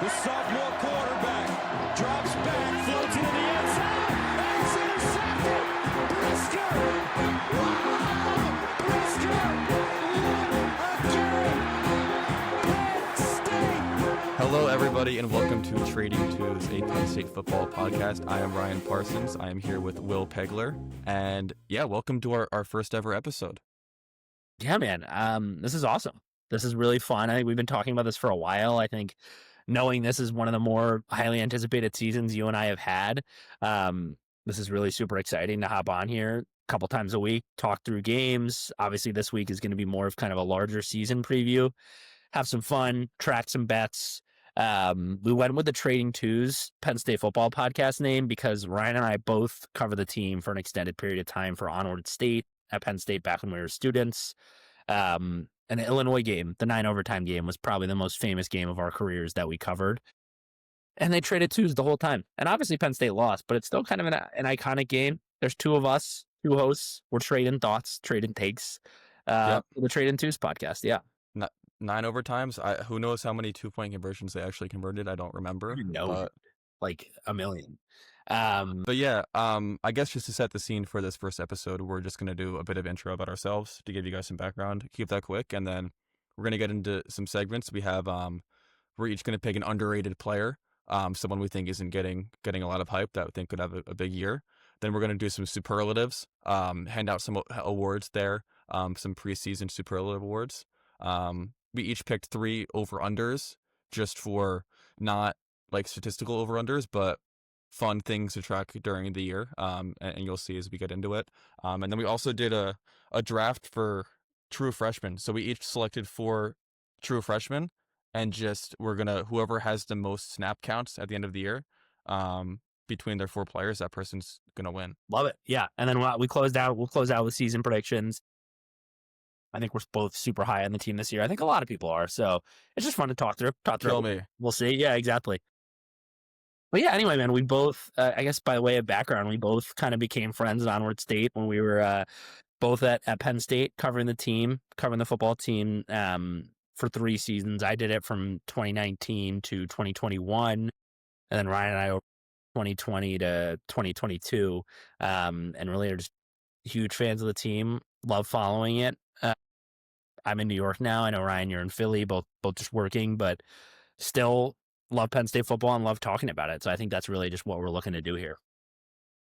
The sophomore quarterback drops back, floats into the end zone, and it's intercepted. Brisker! Wow! Brisker! What a game! Penn State! Hello, everybody, and welcome to Trading Twos, a Penn State football podcast. I am Ryan Parsons. I am here with Will Pegler, and welcome to our first ever episode. Yeah, man. This is awesome. This is really fun. I think we've been talking about this for a while. I think knowing this is one of the more highly anticipated seasons you and I have had, this is really super exciting to hop on here a couple times a week, talk through games. Obviously, this week is going to be more of kind of a larger season preview, have some fun, track some bets. We went with the Trading Twos Penn State football podcast name because Ryan and I both cover the team for an extended period of time for Onward State at Penn State back when we were students. An Illinois game, the 9 overtime game, was probably the most famous game of our careers that we covered. And they traded twos the whole time. And obviously Penn State lost, but it's still kind of an iconic game. There's two of us, two hosts. We're trading thoughts, trading takes. The Trading Twos podcast, yeah. 9 overtimes. Who knows how many 2-point conversions they actually converted? I don't remember. Like a million. But yeah, I guess just to set the scene for this first episode, we're just going to do a bit of intro about ourselves to give you guys some background. Keep that quick, and then we're going to get into some segments. We have, we're each going to pick an underrated player, someone we think isn't getting a lot of hype that we think could have a big year. Then we're going to do some superlatives, hand out some awards there, some preseason superlative awards. We each picked 3 over-unders just for not like statistical over-unders, but fun things to track during the year, and you'll see as we get into it. And then we also did a draft for true freshmen. So we each selected 4 true freshmen, and just whoever has the most snap counts at the end of the year, between their 4 players, that person's gonna win. Love it. Yeah. And then we'll close out with season predictions. I think we're both super high on the team this year. I think a lot of people are. So it's just fun to talk through. Kill me. We'll see. Yeah, exactly. But yeah, anyway, man, we both, I guess by way of background, we both kind of became friends at Onward State when we were both at Penn State covering the football team for 3 seasons. I did it from 2019 to 2021. And then Ryan and I, 2020 to 2022. And really are just huge fans of the team. Love following it. I'm in New York now. I know, Ryan, you're in Philly, both just working, but still love Penn State football and love talking about it. So I think that's really just what we're looking to do here.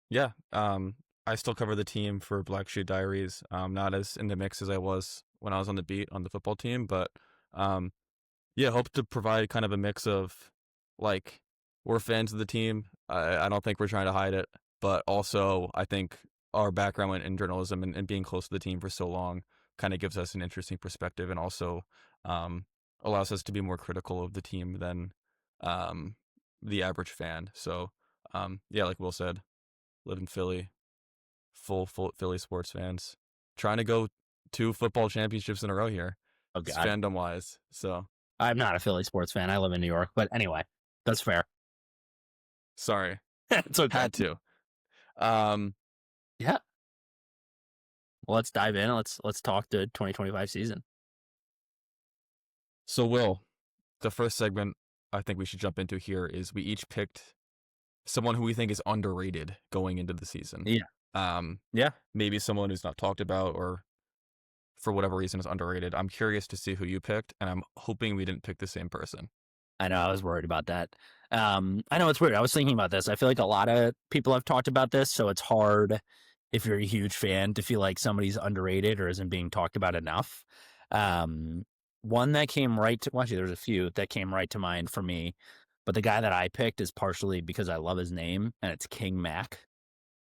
Yeah. I still cover the team for Black Shoe Diaries. Not as in the mix as I was when I was on the beat on the football team, but hope to provide kind of a mix of, like, we're fans of the team. I don't think we're trying to hide it, but also I think our background in journalism and being close to the team for so long kind of gives us an interesting perspective, and also allows us to be more critical of the team than the average fan. So like Will said, live in Philly, full Philly sports fans, trying to go 2 football championships in a row here. Oh, God. Fandom wise. So I'm not a Philly sports fan. I live in New York, but anyway, that's fair. Sorry. It's okay. Had to. Yeah. Well, let's dive in. Let's talk the 2025 season. So, Will, the first segment I think we should jump into here is we each picked someone who we think is underrated going into the season. Yeah. Maybe someone who's not talked about or for whatever reason is underrated. I'm curious to see who you picked, and I'm hoping we didn't pick the same person. I know. I was worried about that. I know it's weird. I was thinking about this. I feel like a lot of people have talked about this, so it's hard if you're a huge fan to feel like somebody's underrated or isn't being talked about enough. One that came actually there's a few that came right to mind for me, but the guy that I picked is partially because I love his name, and it's King Mac.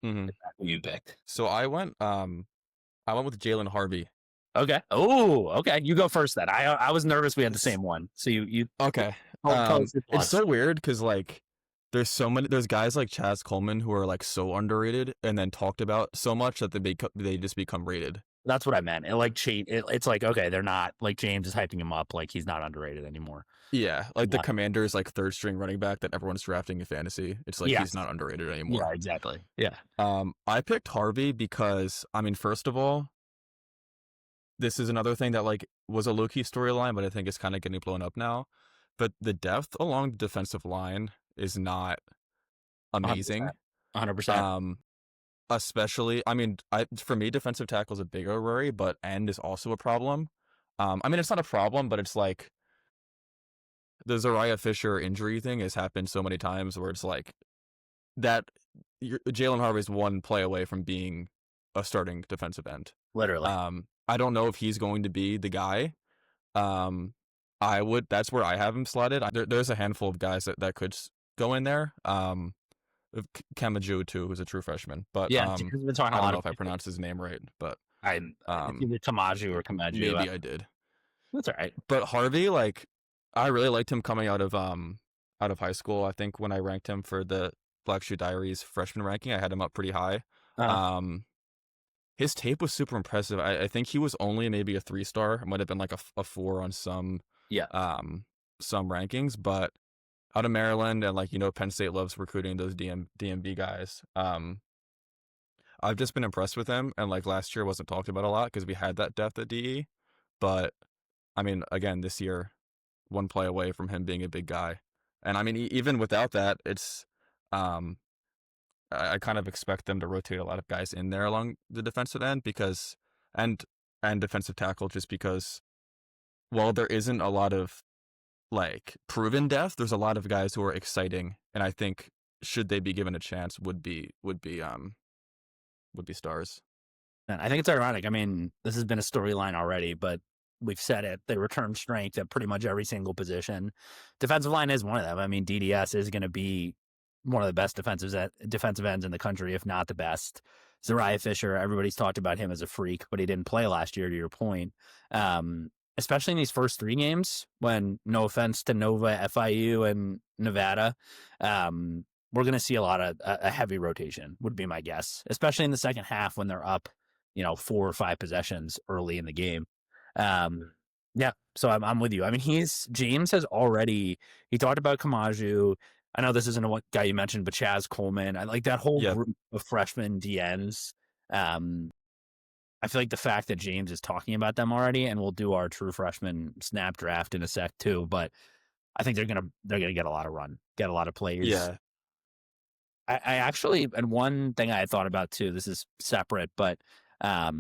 Mm-hmm. Who you picked? So I went with Jalen Harvey. Okay. Oh, okay. You go first then. I was nervous we had the same one. So you okay. It's so weird because, like, there's guys like Chaz Coleman who are, like, so underrated and then talked about so much that they just become rated. That's what I meant. It's like, okay, they're not, like, James is hyping him up like he's not underrated anymore. Yeah, like the Commanders, like, 3rd string running back that everyone's drafting in fantasy. It's like he's not underrated anymore. Yeah, exactly. Yeah. I picked Harvey because, I mean, first of all, this is another thing that, like, was a low-key storyline, but I think it's kind of getting blown up now. but the depth along the defensive line is not 100%. amazing. 100%. Um, Especially, I mean, for me, defensive tackle is a bigger worry, but end is also a problem. I mean, it's not a problem, but it's like the Zariah Fisher injury thing has happened so many times where it's like that Jalen Harvey's one play away from being a starting defensive end. Literally. I don't know if he's going to be the guy. That's where I have him slotted. There's a handful of guys that could go in there. Kamaju too, who's a true freshman, but Yeah, we've been talking I a don't lot know of if I pronounced his name right, but it's either Tamaju or Kamaju. maybe I did. That's all right. But Harvey, like, I really liked him coming out of high school. I think when I ranked him for the Black Shoe Diaries freshman ranking, I had him up pretty high. His tape was super impressive. I think he was only maybe a 3-star. It might have been like a 4 on some rankings, but out of Maryland, and like, Penn State loves recruiting those DMV guys. I've just been impressed with him, and like last year wasn't talked about a lot because we had that depth at DE, but I mean, again, this year, one play away from him being a big guy, and I mean, even without that, it's I kind of expect them to rotate a lot of guys in there along the defensive end and defensive tackle, just because while there isn't a lot of like proven depth, there's a lot of guys who are exciting, and I think should they be given a chance would be stars. And I think it's ironic. I mean, this has been a storyline already, but we've said it. They return strength at pretty much every single position. Defensive line is one of them. I mean, DDS is going to be one of the best defensive ends in the country, if not the best. Zariah Fisher, everybody's talked about him as a freak, but he didn't play last year, to your point. Especially in these first 3 games, when, no offense to Nova, FIU, and Nevada, we're going to see a lot of a heavy rotation, would be my guess, especially in the second half when they're up, 4 or 5 possessions early in the game. Yeah, so I'm with you. I mean, James has already, he talked about Kamaju. I know this isn't a guy you mentioned, but Chaz Coleman. I like that whole group of freshman DNs. I feel like the fact that James is talking about them already, and we'll do our true freshman snap draft in a sec too, but I think they're gonna get a lot of run, get a lot of plays. Yeah. I actually, and one thing I had thought about too, this is separate, but I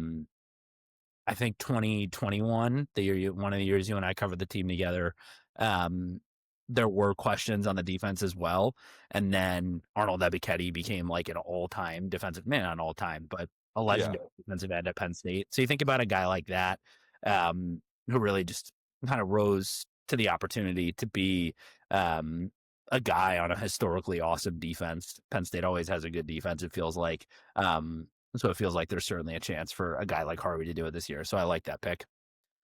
think 2021, one of the years you and I covered the team together, there were questions on the defense as well. And then Arnold Ebiketie became like an all-time defensive man, not all-time, but a legendary defensive end at Penn State. So you think about a guy like that, who really just kind of rose to the opportunity to be a guy on a historically awesome defense. Penn State always has a good defense, it feels like. So it feels like there's certainly a chance for a guy like Harvey to do it this year. So I like that pick.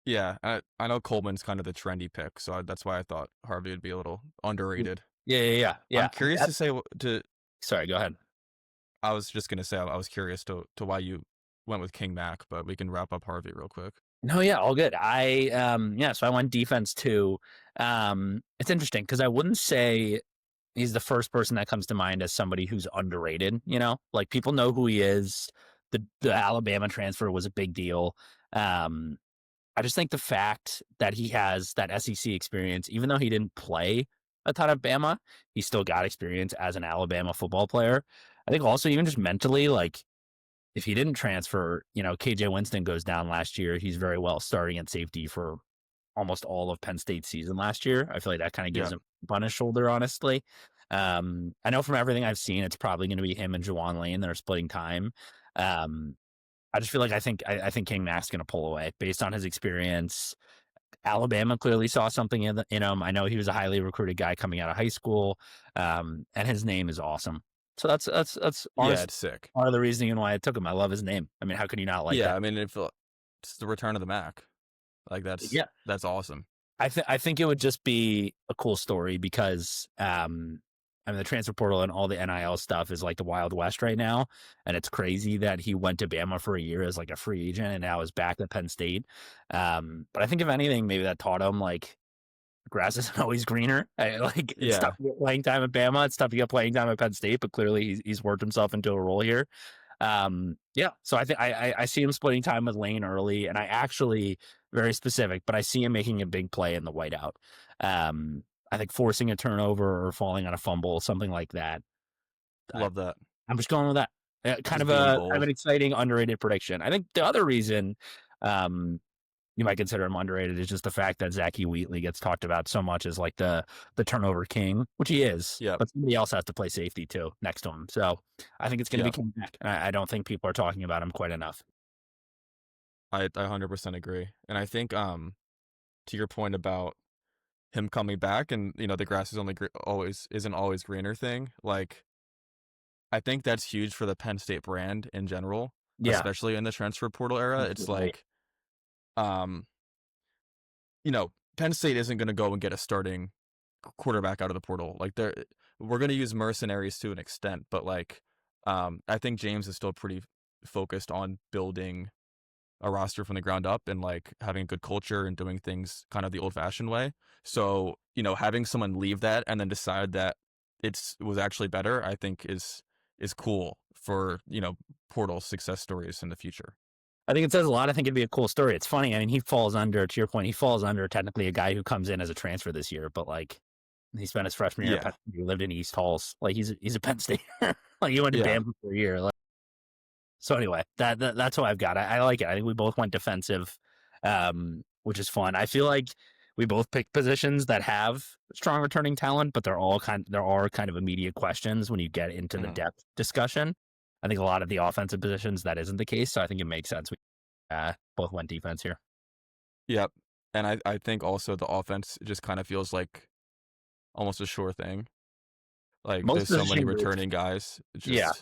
Yeah, I know Coleman's kind of the trendy pick, so that's why I thought Harvey would be a little underrated. Yeah. I'm curious to say Sorry, go ahead. I was just gonna say I was curious to why you went with King Mac, but we can wrap up Harvey real quick. No, yeah, all good. So I went defense too. It's interesting because I wouldn't say he's the first person that comes to mind as somebody who's underrated. Like, people know who he is. The Alabama transfer was a big deal. I just think the fact that he has that SEC experience, even though he didn't play a ton of Bama, he still got experience as an Alabama football player. I think also even just mentally, like, if he didn't transfer, KJ Winston goes down last year. He's very well starting at safety for almost all of Penn State's season last year. I feel like that kind of gives him a on his shoulder, honestly. I know from everything I've seen, it's probably going to be him and Juwan Lane that are splitting time. I just feel like I think King Mac's going to pull away based on his experience. Alabama clearly saw something in him. I know he was a highly recruited guy coming out of high school, and his name is awesome. So that's it's sick. Part of the reasoning why I took him. I love his name. I mean, how can you not like that? Yeah, I mean, it's the return of the Mac. Like, that's awesome. I think it would just be a cool story because the transfer portal and all the NIL stuff is like the Wild West right now. And it's crazy that he went to Bama for a year as like a free agent and now is back at Penn State. But I think if anything, maybe that taught him, like, grass isn't always greener. It's tough to get playing time at Bama. It's tough to get playing time at Penn State, but clearly he's worked himself into a role here. So I think I see him splitting time with Lane early, and I actually, very specific, but I see him making a big play in the whiteout. I think forcing a turnover or falling on a fumble, something like that. Love that. I'm just going with that. Just being bold. Kind of an exciting, underrated prediction. I think the other reason you might consider him underrated is just the fact that Zachy Wheatley gets talked about so much as like the turnover king, which he is. Yeah. But somebody else has to play safety too next to him. So I think it's going to be coming back. I don't think people are talking about him quite enough. I 100% agree. And I think to your point about him coming back and the grass is isn't always greener thing, like I think that's huge for the Penn State brand in general, especially in the transfer portal era. It's like Penn State isn't going to go and get a starting quarterback out of the portal. Like we're going to use mercenaries to an extent, but like I think James is still pretty focused on building a roster from the ground up and like having a good culture and doing things kind of the old-fashioned way. So having someone leave that and then decide that it was actually better, I think is cool for portal success stories in the future. I think it says a lot. I think it'd be a cool story. It's funny. I mean, he falls under, to your point, he falls under technically a guy who comes in as a transfer this year, but like he spent his freshman year at Penn State, he lived in East Halls. Like he's a Penn State. Like he went to Bama for a year. Like, so anyway, that's what I've got. I like it. I think we both went defensive, which is fun. I feel like we both picked positions that have strong returning talent, but there are kind of immediate questions when you get into the depth discussion. I think a lot of the offensive positions that isn't the case, so I think it makes sense. We both went defense here. Yep, and I think also the offense just kind of feels like almost a sure thing. Like there's so many returning guys. Yeah.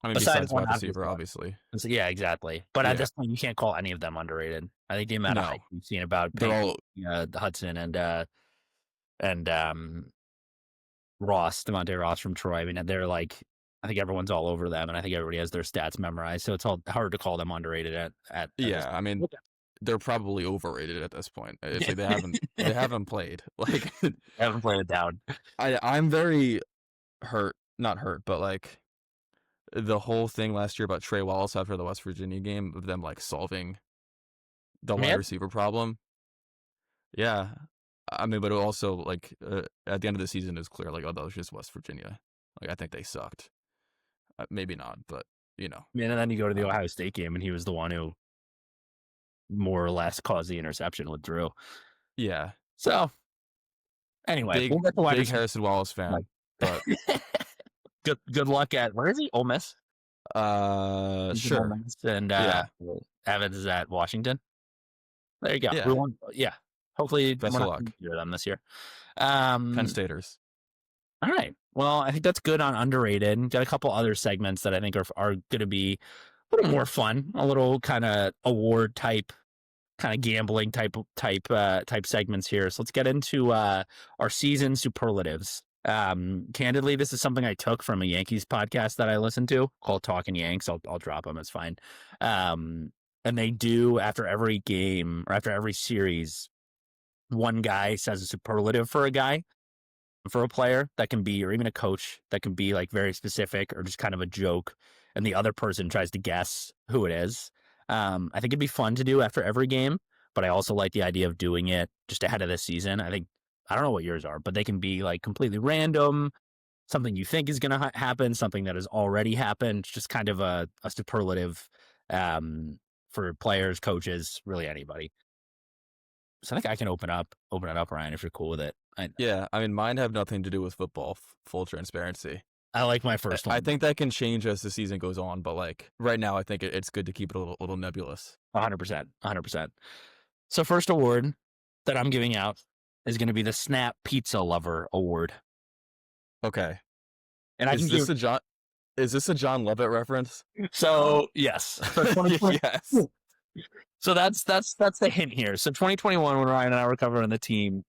I mean, besides wide receiver, obviously. Yeah, exactly. But at this point, you can't call any of them underrated. I think the amount of hype we've seen about Hudson and Devontae Ross from Troy. I mean, they're like, I think everyone's all over them, and I think everybody has their stats memorized. So it's all hard to call them underrated at I mean, they're probably overrated at this point. It's like they haven't played. Like they haven't played it down. I'm very not hurt, but like the whole thing last year about Trey Wallace after the West Virginia game of them like solving the wide receiver problem. Yeah. I mean, but it also like at the end of the season is clear like, oh, that was just West Virginia. Like I think they sucked. Maybe not, but and then you go to the Ohio State game and he was the one who more or less caused the interception with Drew. Yeah. So anyway, big Harrison Wallace fan, but good luck at, where is he? Ole Miss? Sure. And Evans is at Washington. There you go. Yeah. Hopefully best of luck to them this year. Penn Staters. All right. Well, I think that's good on underrated. Got a couple other segments that I think are going to be a little more fun, a little kind of award type, kind of gambling type segments here. So let's get into our season superlatives. Candidly, this is something I took from a Yankees podcast that I listened to called Talking Yanks. I'll drop them. It's fine. And they do after every game or after every series, one guy says a superlative for a guy, for a player that can be, or even a coach that can be like very specific or just kind of a joke. And the other person tries to guess who it is. I think it'd be fun to do after every game, but I also like the idea of doing it just ahead of the season. I don't know what yours are, but they can be like completely random, something you think is going to happen, something that has already happened, just kind of a superlative for players, coaches, really anybody. So I think I can open it up, Ryan, if you're cool with it. Yeah, I mean, mine have nothing to do with football, full transparency. I like my first one. I think that can change as the season goes on, but like right now, I think it's good to keep it a little nebulous. 100%. So first award that I'm giving out is going to be the Snap Pizza Lover Award. Okay. And is this a John Lovett reference? So yes. So yes. So that's the hint here. So 2021, when Ryan and I were covering the team,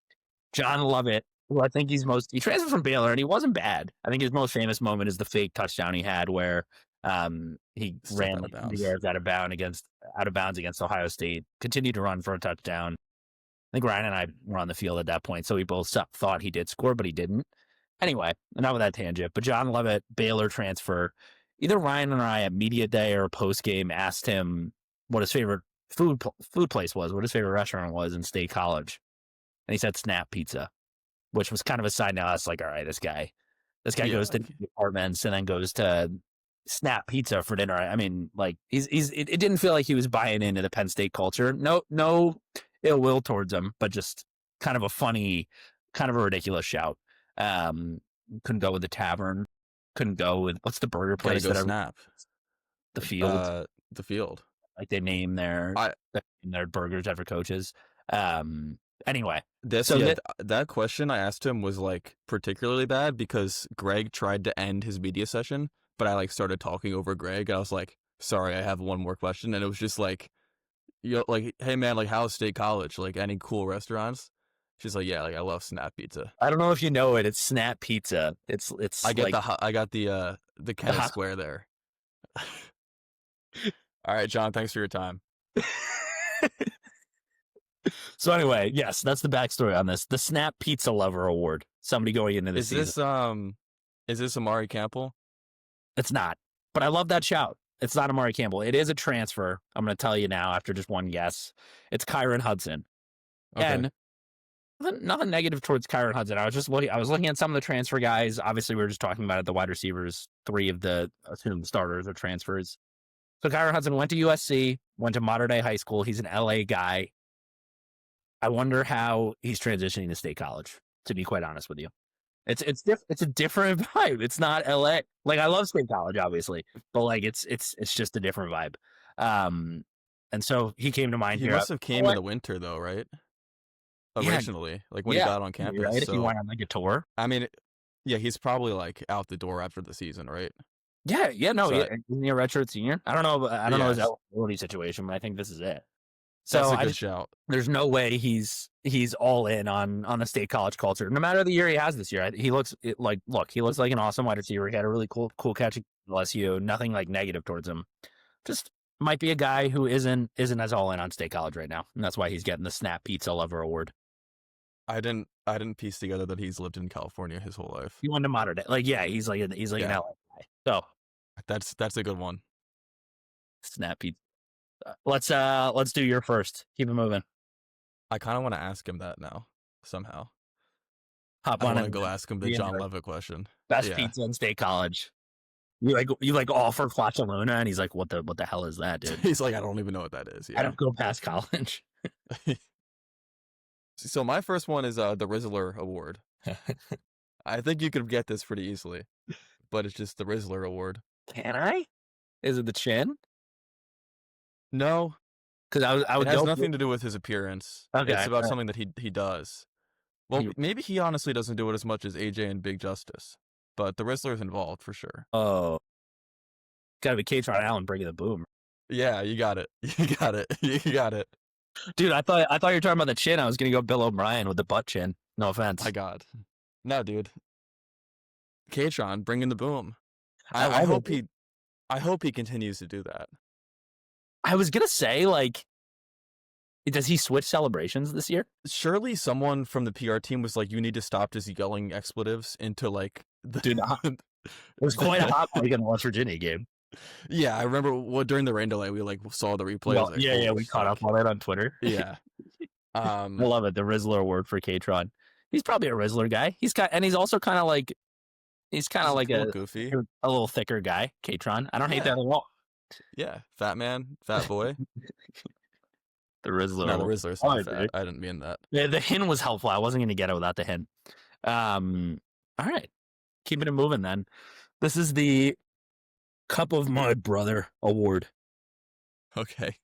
John Lovett, who I think he transferred from Baylor and he wasn't bad. I think his most famous moment is the fake touchdown he had where he ran out of bounds against Ohio State, continued to run for a touchdown. I think Ryan and I were on the field at that point, so we both thought he did score, but he didn't. Anyway, enough of that tangent. But John Lovett, Baylor transfer, either Ryan and I at media day or post game asked him what his favorite food place was, what his favorite restaurant was in State College. and he said Snap Pizza, which was kind of a sign to us, like, all right, this guy Yeah. goes to apartments and then goes to Snap Pizza for dinner. I mean, like, it didn't feel like he was buying into the Penn State culture. No ill will towards him, but just kind of a funny, kind of a ridiculous shout. Couldn't go with the tavern. Couldn't go with, what's the burger Gotta place go that Snap. the Field? The Field. Like they name their burgers after coaches. Anyway, that question I asked him was like particularly bad because Greg tried to end his media session, but I like started talking over Greg. And I was like, sorry, I have one more question. And it was just like, like, hey man, like how's State College? Like any cool restaurants? She's like, yeah, like I love Snap Pizza. I don't know if you know it. It's Snap Pizza. It's. I got the Kennett Square there. All right, John, thanks for your time. So anyway, yes, that's the backstory on this. The Snap Pizza Lover Award. Somebody going into this season. Is this Amari Campbell? It's not, but I love that shout. It's not Amari Campbell. It is a transfer. I'm going to tell you now after just one guess. It's Kyron Hudson. Okay. And nothing negative towards Kyron Hudson. I was looking at some of the transfer guys. Obviously, we were just talking about it. The wide receivers, 3 of the assumed starters are transfers. So Kyron Hudson went to USC, went to Mater Dei High School. He's an LA guy. I wonder how he's transitioning to State College, to be quite honest with you. It's a different vibe. It's not LA. Like, I love State College, obviously, but like it's just a different vibe. And so he came to mind he here. He must have came in the winter though, right? Originally, like when he got on campus. Right? So, if he went on like a tour. I mean, yeah, he's probably like out the door after the season, right? Yeah, no, so isn't he a redshirt senior? I don't know. I don't know his eligibility situation, but I think this is it. So that's a good shout. There's no way he's all in on the State College culture. No matter the year he has this year, he looks like an awesome wide receiver. He had a really cool catch at LSU. Nothing like negative towards him. Just might be a guy who isn't as all in on State College right now, and that's why he's getting the Snap Pizza Lover Award. I didn't piece together that he's lived in California his whole life. He went to Mater Dei. Like, yeah, he's like an LA guy. So that's a good one. Snap Pizza. Let's do your first. Keep it moving. I kind of want to ask him that now somehow. Hop I on want to go ask him the John Levitt question. Best pizza in State College. You like offer Quachaluna, and he's like, what the hell is that, dude? He's like, I don't even know what that is. Yeah. I don't go past college. So my first one is the Rizzler Award. I think you could get this pretty easily, but it's just the Rizzler Award. Can I? Is it the chin? No, because I would. It has nothing to do with his appearance. Okay, it's about something that he does. Well, maybe he honestly doesn't do it as much as AJ and Big Justice, but the Rizzler's involved for sure. Oh, gotta be Katron Allen bringing the boom. Yeah, you got it. You got it. You got it. Dude, I thought you were talking about the chin. I was gonna go Bill O'Brien with the butt chin. No offense. My God, no, dude. Katron bringing the boom. I hope he continues to do that. I was gonna say, like, does he switch celebrations this year? Surely someone from the PR team was like, "You need to stop just yelling expletives into like." Dude, it was quite a hot mic in the West Virginia game. Yeah, I remember during the rain delay we like saw the replay. Well, yeah, we caught up on it on Twitter. Yeah, I love it. The Rizzler Award for Katron. He's probably a Rizzler guy. He's also kind of like a goofy, a little thicker guy. Katron. I don't hate that at all. Yeah, fat man, fat boy. The Rizzler. No, the Rizzler's not fat. I didn't mean that. Yeah, the hint was helpful. I wasn't going to get it without the hint. All right. Keeping it moving then. This is the Cup of My Brother Award. Okay.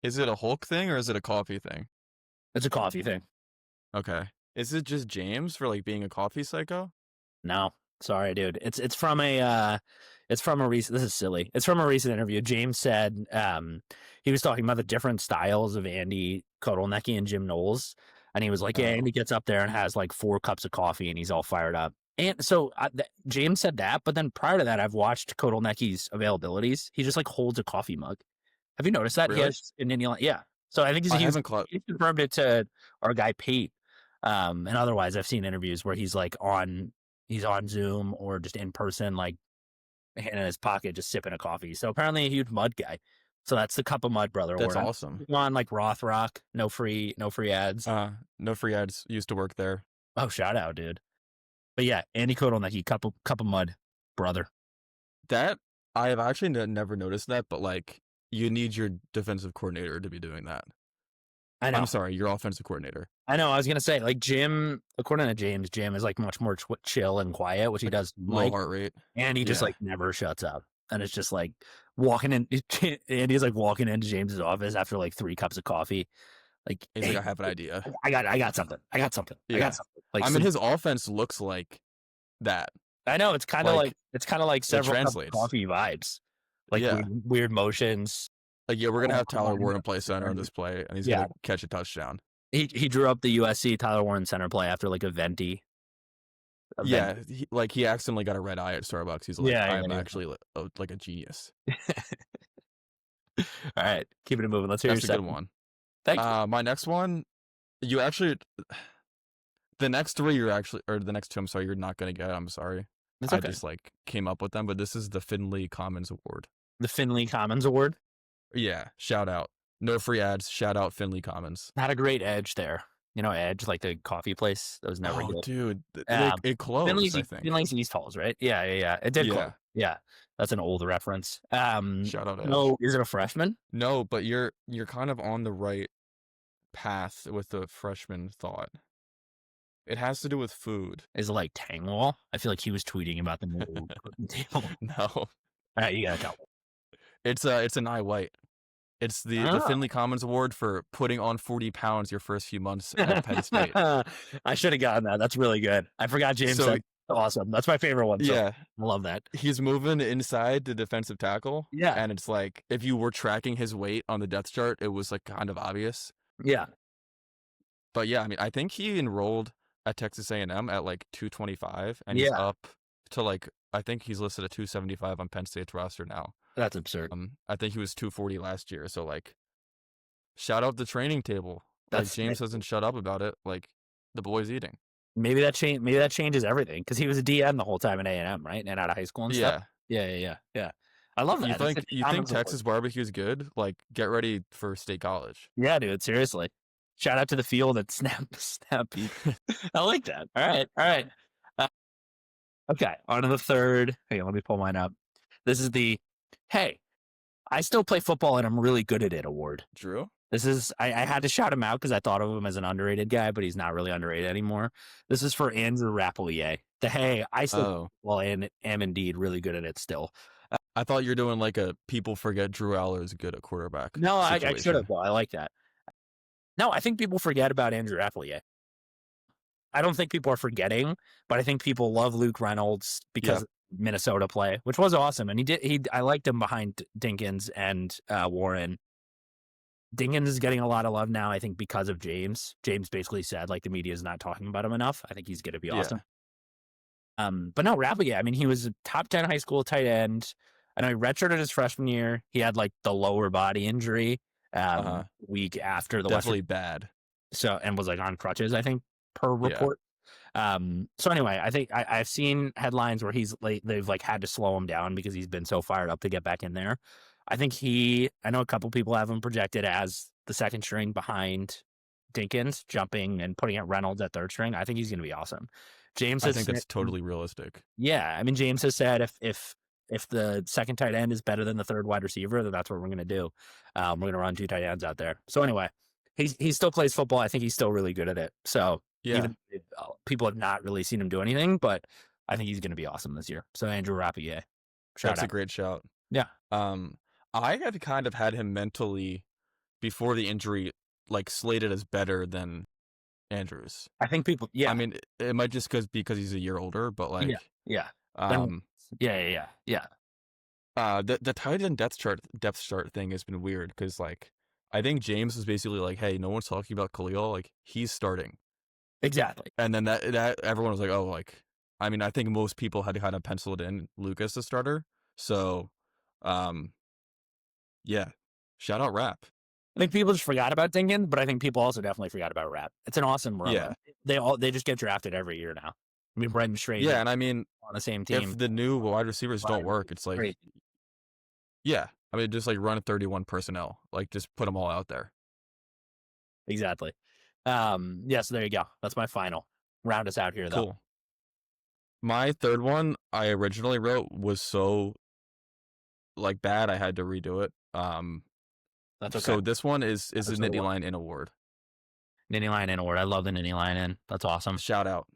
Is it a Hulk thing or is it a coffee thing? It's a coffee thing. Okay. Is it just James for like being a coffee psycho? No. Sorry, dude. It's from a recent. This is silly. It's from a recent interview. James said he was talking about the different styles of Andy Kotelnicki and Jim Knowles, and he was like, "Yeah, Andy gets up there and has like 4 cups of coffee, and he's all fired up." And so James said that, but then prior to that, I've watched Kotelnicki's availabilities. He just like holds a coffee mug. Have you noticed that? Really? He has in Indiana. Yeah. So I think he's confirmed it to our guy Pate. And otherwise, I've seen interviews where he's like he's on Zoom or just in person, like hand in his pocket, just sipping a coffee. So apparently a huge mud guy. So that's the Cup of Mud brother That's award. awesome. I'm on like Rothrock, no free ads. No free ads. Used to work there. Oh, shout out, dude. But yeah, Andy Kotelnicki, Cup of Mud brother. That I have actually never noticed that, but like you need your defensive coordinator to be doing that. I know. I'm sorry, your offensive coordinator. I know. I was gonna say, like Jim, according to James, Jim is like much more chill and quiet, which he does Low heart rate. and he just Yeah. like never shuts up. And it's just like walking in. Andy's like walking into James's office after like 3 cups of coffee. Like He's hey, like, I have an idea. I got something. I got something. Yeah. Like I mean, his offense looks like that. I know it's kind of like several cups of translates. coffee vibes, like Yeah. weird motions. Like, yeah, we're gonna have come Tyler on, Warren play center on this play, and he's Yeah. gonna catch a touchdown. He drew up the USC Tyler Warren center play after like a venti. Yeah, he accidentally got a red eye at Starbucks. He's like, Yeah, I'm yeah. actually like a genius. All right, keeping it moving. Let's hear That's a your good second. one. Thank you. My next one, you actually, the next 3 you're actually, or the next 2, I'm sorry, you're not gonna get. I'm sorry. It's I okay. just like came up with them, but this is the Finley Commons Award. The Finley Commons Award. Yeah, shout out. No free ads. Shout out Finley Commons. Had a great Edge there. You know, Edge, like the coffee place. That was never Oh, good. dude, Um, it closed. Finley's, I think. Finley's East Halls, right? Yeah. It did. Yeah. Close. Yeah. That's an old reference. Shout out Edge. No, is it a freshman? No, but you're kind of on the right path with the freshman thought. It has to do with food. Is it like Tangwall? I feel like he was tweeting about the new cooking table. No, All right, you gotta tell me. it's an I White. It's the Oh. Finley Commons Award for putting on 40 pounds your first few months at Penn State. I should have gotten that. That's really good. I forgot James So- said awesome. That's my favorite one. So Yeah, I love that. he's moving inside the defensive tackle. Yeah. And it's like, if you were tracking his weight on the depth chart, it was like kind of obvious. Yeah. But yeah, I mean, I think he enrolled at Texas A&M at like 225, and he's Yeah. up to like, I think he's listed at 275 on Penn State's roster now. That's absurd. I think he was 240 last year. So like, shout out the training table. Like James doesn't shut up about it. Like the boy's eating. Maybe that changes everything because he was a DN the whole time in A&M, right? And out of high school and stuff. Yeah. I love that. You think Texas barbecue is good? Like, get ready for State College. Yeah, dude. Seriously. Shout out to the field at Snap Beat. I like that. All right. Okay, on to the third. Hey, let me pull mine up. This is the hey, I still play football and I'm really good at it award. Drew? This is I had to shout him out because I thought of him as an underrated guy, but he's not really underrated anymore. This is for Andrew Rapelier. The hey, I still am indeed really good at it still. I thought you're doing like a people forget Drew Aller is good at quarterback. No, I should situation. have. Well, I like that. No, I think people forget about Andrew Rapelier. I don't think people are forgetting, but I think people love Luke Reynolds because of Minnesota play, which was awesome. And I liked him behind Dinkins and Warren. Dinkins is getting a lot of love now, I think, because of James. James basically said, like, the media is not talking about him enough. I think he's going to be awesome. But no, Rapelier, I mean, he was a top 10 high school tight end. I know he redshirted his freshman year. He had, like, the lower body injury week after the definitely bad. So, and was, like, on crutches, I think, per report. So anyway, I think I've seen headlines where they've like had to slow him down because he's been so fired up to get back in there. I think I know a couple people have him projected as the second string behind Dinkins, jumping and putting out Reynolds at third string. I think he's going to be awesome. James, I think that's totally realistic. Yeah, I mean, James has said if the second tight end is better than the third wide receiver, then that's what we're going to do. We're going to run 2 tight ends out there. So anyway, he still plays football. I think he's still really good at it. So. Yeah. Even if, people have not really seen him do anything, but I think he's going to be awesome this year. So Andrew Rapelier, That's a great shout. Yeah. I had kind of had him mentally before the injury, like slated as better than Andrews. I think people. Yeah. I mean, it might just because he's a year older, but like. Yeah. Yeah. The tight end depth chart thing has been weird because like I think James was basically like, hey, no one's talking about Khalil, like he's starting. Exactly. And then that everyone was like, oh, like, I mean, I think most people had kind of penciled in Lucas as starter. So, yeah, shout out Rap. I think people just forgot about Dinkins, but I think people also definitely forgot about Rap. It's an awesome run. Yeah. They just get drafted every year now. I mean, Brendan Strader. Yeah, and I mean, on the same team. if the new wide receivers don't work, it's like, Crazy. yeah, I mean, just like run 31 personnel, like just put them all out there. Exactly. Yeah, so there you go. That's my final. Round us out here, though. Cool. My third one I originally wrote was so like bad I had to redo it. That's okay. So this one is a That's what Nittany I want. Lion In award. Nittany Lion In award. I love the Nittany Lion In. That's awesome. Shout out.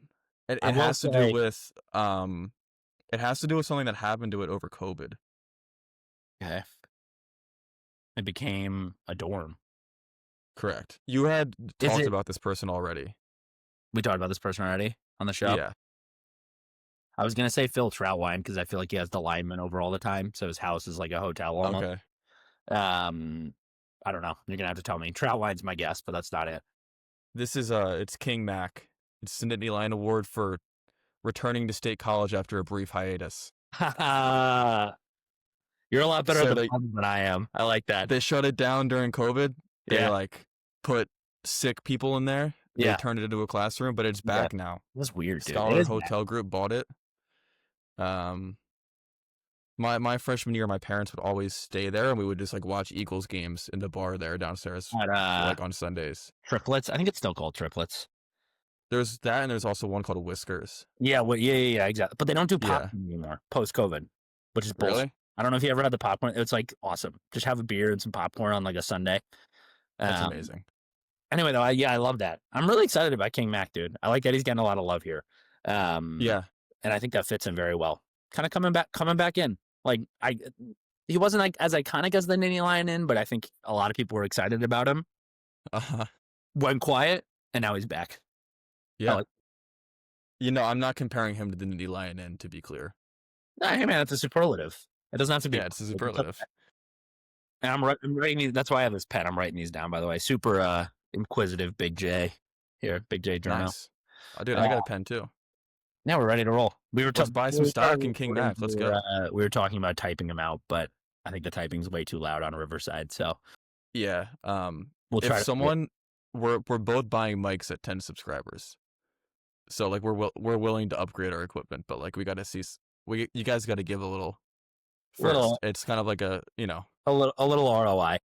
It I will has to do say- with it has to do with something that happened to it over COVID. Okay. It became a dorm. Correct. You had Is talked it- about this person already. We talked about this person already on the show. Yeah. I was gonna say Phil Troutwine because I feel like he has the lineman over all the time, so his house is like a hotel almost. Okay. I don't know. You're gonna have to tell me. Troutwine's my guess, but that's not it. This is it's King Mac. It's the Nittany Lion Award for returning to State College after a brief hiatus. You're a lot better So at the they- puns than I am. I like that. They shut it down during COVID. They Yeah. like put sick people in there. They Yeah. turned it into a classroom, but it's Yeah. back now. That's weird, dude. It Scholar is bad. Hotel Group bought it. My freshman year, my parents would always stay there, and we would just like watch Eagles games in the bar there downstairs, At, like on Sundays. Triplets. I think it's still called Triplets. There's that, and there's also one called Whiskers. Yeah. Well, yeah, exactly. But they don't do Yeah. popcorn anymore post COVID, which is bullshit. Really? I don't know if you ever had the popcorn. It's like awesome. Just have a beer and some popcorn on like a Sunday. That's amazing. Anyway, though, I love that. I'm really excited about King Mac, dude. I like that he's getting a lot of love here. Yeah. And I think that fits him very well. Kind of coming back in. Like he wasn't like as iconic as the Nittany Lion In, but I think a lot of people were excited about him. Went quiet, and now he's back. Yeah. like- I'm not comparing him to the Nittany Lion In, to be clear. Nah, hey man, it's a superlative. It doesn't have to be. Yeah, it's a superlative. And I'm writing these. That's why I have this pen. I'm writing these down. By the way, super inquisitive, Big J. Here, Big J journal. Nice. Oh, dude, I got a pen too. Now we're ready to roll. We were Let's buy some stock in King Mac. Let's go. We were talking about typing them out, but I think the typing's way too loud on Riverside. So Yeah. we'll try. If someone we're both buying mics at 10 subscribers, so like we're willing to upgrade our equipment, but like we got to see you guys got to give a little first. Little. It's kind of like a a little ROI.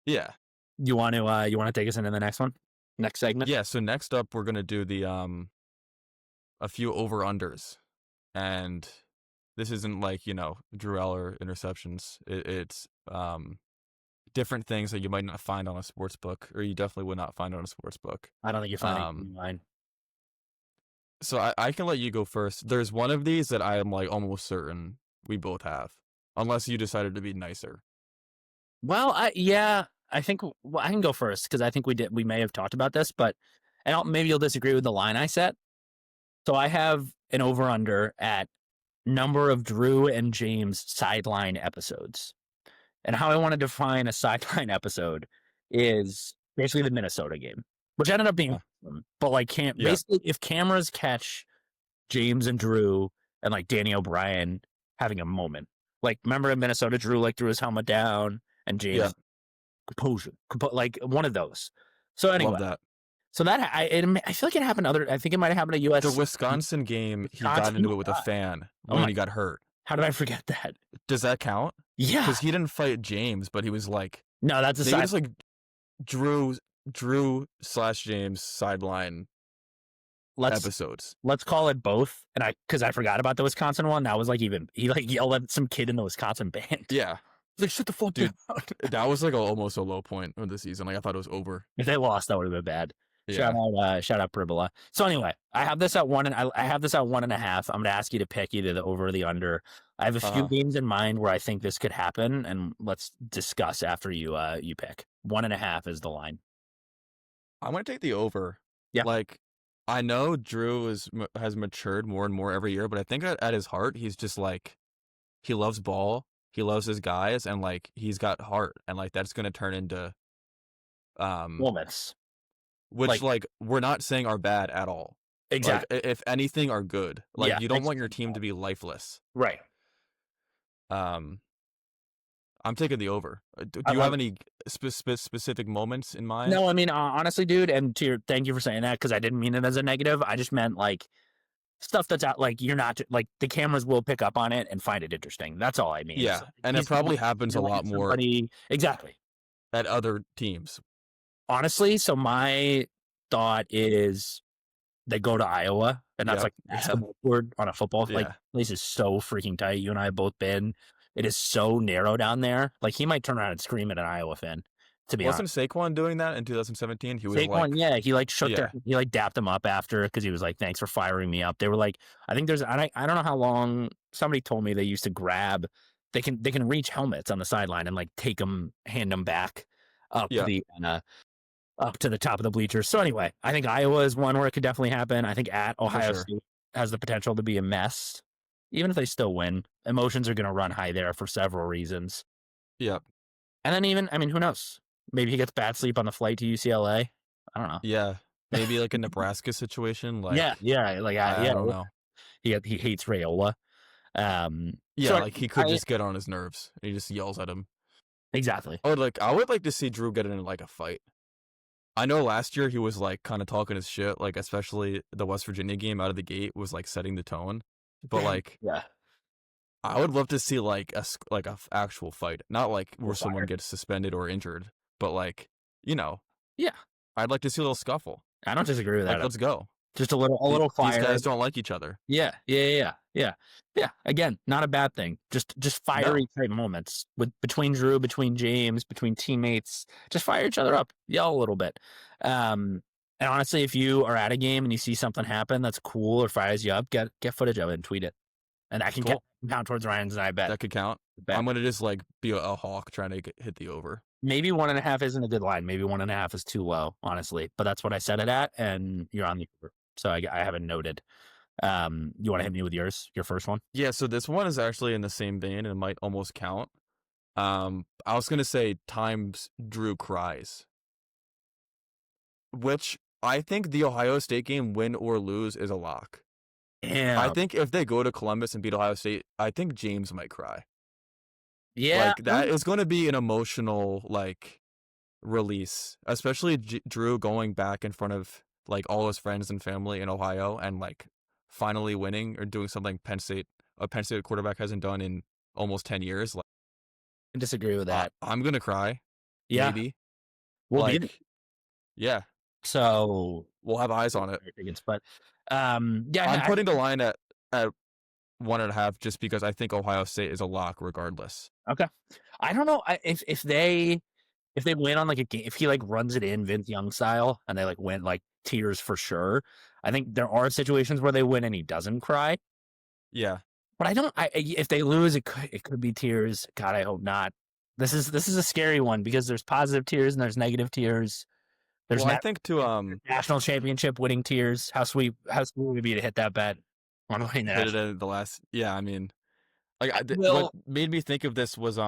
yeah. You want to take us into the next one, next segment? Yeah. So next up, we're gonna do the a few over unders, and this isn't like Drew Eller interceptions. It's different things that you might not find on a sports book, or you definitely would not find on a sports book. I don't think you're finding mine. So I can let you go first. There's one of these that I am like almost certain we both have, unless you decided to be nicer. Well, I think I can go first because I think we may have talked about this, but maybe you'll disagree with the line I set. So I have an over under at number of Drew and James sideline episodes. And how I want to define a sideline episode is basically the Minnesota game, which ended up being awesome. But like basically if cameras catch James and Drew and like Danny O'Brien having a moment. Like remember in Minnesota, Drew like threw his helmet down and James composure, like one of those. So anyway, Love that. so that I feel like it happened I think it might have happened at US. The Wisconsin game, he got into it with a fan when he got hurt. How did I forget that? Does that count? Yeah. Because he didn't fight James, but he was like, no, that's a maybe side. it's like Drew/James sideline episodes. Let's call it both. And because I forgot about the Wisconsin one. That was like he like yelled at some kid in the Wisconsin band. Yeah. Like, shut the fuck down. That was like almost a low point of the season. Like I thought it was over. If they lost, that would have been bad. Yeah. Shout out Pribola. So anyway, I have this at 1 and I have this at 1.5. I'm gonna ask you to pick either the over or the under. I have a few games in mind where I think this could happen, and let's discuss after you pick. 1.5 is the line. I'm gonna take the over. Yeah. Like I know Drew has matured more and more every year, but I think at his heart he's just like he loves ball, he loves his guys, and like he's got heart, and like that's gonna turn into moments. Which like we're not saying are bad at all. Exactly. Like, if anything are good. Like you don't want your team to be lifeless. Right. I'm taking the over. Do you have any specific moments in mind? No, I mean honestly, dude, and thank you for saying that because I didn't mean it as a negative. I just meant like stuff that's out, like, you're not like, the cameras will pick up on it and find it interesting. That's all I mean. Yeah, So and it probably happens a lot more exactly. at other teams. Honestly, so my thought is they go to Iowa, and that's Yep. like a basketball court on a football. Like, Yeah. place is so freaking tight. You and I have both been. It is so narrow down there. Like, he might turn around and scream at an Iowa fan. To be honest, Wasn't Saquon doing that in 2017? He was Saquon, like, yeah, he like shook yeah. he like dapped them up after, because he was like, "Thanks for firing me up." They were like, I think there's, I don't know how long. Somebody told me they used to grab. They can reach helmets on the sideline and like take them, hand them back up Yeah. up to the top of the bleachers. So anyway, I think Iowa is one where it could definitely happen. I think at Ohio sure. State has the potential to be a mess. Even if they still win, emotions are going to run high there for several reasons. Yep. And then even, I mean, who knows? Maybe he gets bad sleep on the flight to UCLA. I don't know. Yeah. Maybe like a Nebraska situation. Like, yeah, like I don't know. He hates Rayola. Yeah, so like he could just get on his nerves. He just yells at him. Exactly. I would like to see Drew get in like a fight. I know last year he was like kind of talking his shit, like especially the West Virginia game out of the gate was like setting the tone. But like, yeah, I would love to see like a actual fight, not like where someone fired. gets suspended or injured, but like, yeah, I'd like to see a little scuffle. I don't disagree with that. Like, let's go. Just a little fire. These guys don't like each other. Yeah. Again, not a bad thing. Just fiery type moments between Drew, between James, between teammates. Just fire each other up, yell a little bit. And honestly, if you are at a game and you see something happen that's cool or fires you up, get footage of it and tweet it, and that can count towards Ryan's. And I bet that could count. I'm gonna just like be a hawk trying to hit the over. Maybe 1.5 isn't a good line. Maybe 1.5 is too low, honestly. But that's what I set it at, and you're on the over. So I have it noted. You want to hit me with your first one? Yeah, so this one is actually in the same vein and it might almost count. I was gonna say times Drew cries, which I think the Ohio State game, win or lose, is a lock. Yeah, I think if they go to Columbus and beat Ohio State, I think James might cry. Yeah, like that is going to be an emotional like release, especially Drew going back in front of like all his friends and family in Ohio and like finally winning or doing something a Penn State quarterback hasn't done in almost 10 years. Like, I disagree with that. I'm gonna cry. Yeah, maybe. Yeah. So we'll have eyes on it. But I'm putting the line at 1.5 just because I think Ohio State is a lock regardless. Okay. I don't know if they win on like a game, if he like runs it in Vince Young style and they like win like tears for sure. I think there are situations where they win and he doesn't cry. Yeah. But if they lose, it could be tears. God, I hope not. This is a scary one because there's positive tears and there's negative tears. There's I think national championship winning tears. How sweet would it be to hit that bet on winning that? Hit it at the last. Yeah, I mean, like what made me think of this was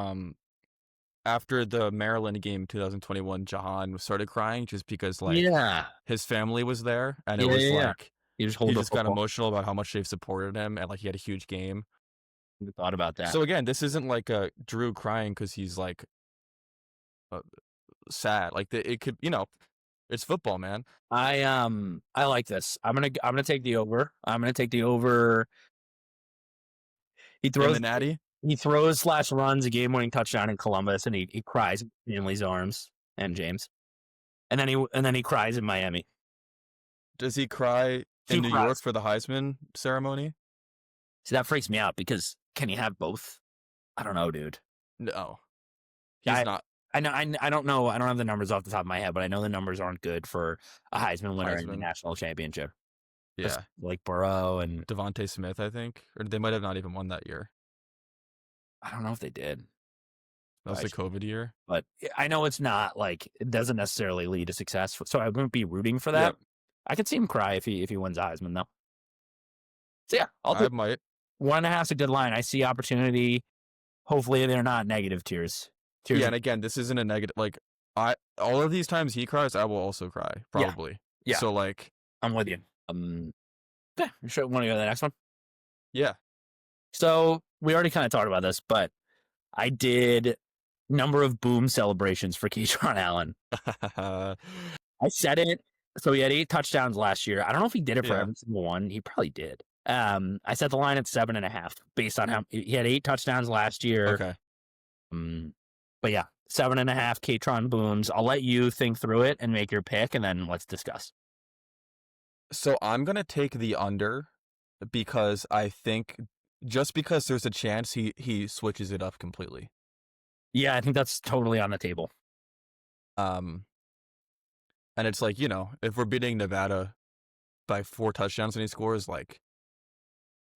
after the Maryland game 2021, Jahan started crying just because like his family was there and it was like he just got emotional about how much they've supported him and like he had a huge game. I thought about that. So again, this isn't like a Drew crying because he's like sad. Like it could, it's football, man. I like this. I'm gonna take the over. I'm gonna take the over. He throws in the natty. He throws / runs a game-winning touchdown in Columbus, and he cries in family's arms and James, and then he cries in Miami. Does he cry in New York for the Heisman ceremony? See, that freaks me out because can he have both? I don't know, dude. No, he's not. I know. I don't know. I don't have the numbers off the top of my head, but I know the numbers aren't good for a Heisman winner in the national championship. Yeah, like Burrow and Devontae Smith, I think, or they might have not even won that year. I don't know if they did. That was the COVID year, but I know it's not like it doesn't necessarily lead to success. So I wouldn't be rooting for that. Yep. I could see him cry if he wins Heisman though. So yeah, I might. 1.5 is a good line. I see opportunity. Hopefully they're not negative tears. Yeah, and again, this isn't a negative. Like all of these times he cries, I will also cry probably. Yeah. So like, I'm with you. Yeah. You sure want to go to the next one? Yeah. So we already kind of talked about this, but I did number of boom celebrations for Keyshawn Allen. I said it. So he had 8 touchdowns last year. I don't know if he did it for every single one. He probably did. I set the line at 7.5 based on how he had 8 touchdowns last year. Okay. But yeah, 7.5 Katron booms. I'll let you think through it and make your pick, and then let's discuss. So I'm gonna take the under because I think just because there's a chance he switches it up completely. Yeah, I think that's totally on the table. And it's like, if we're beating Nevada by 4 touchdowns and he scores, like,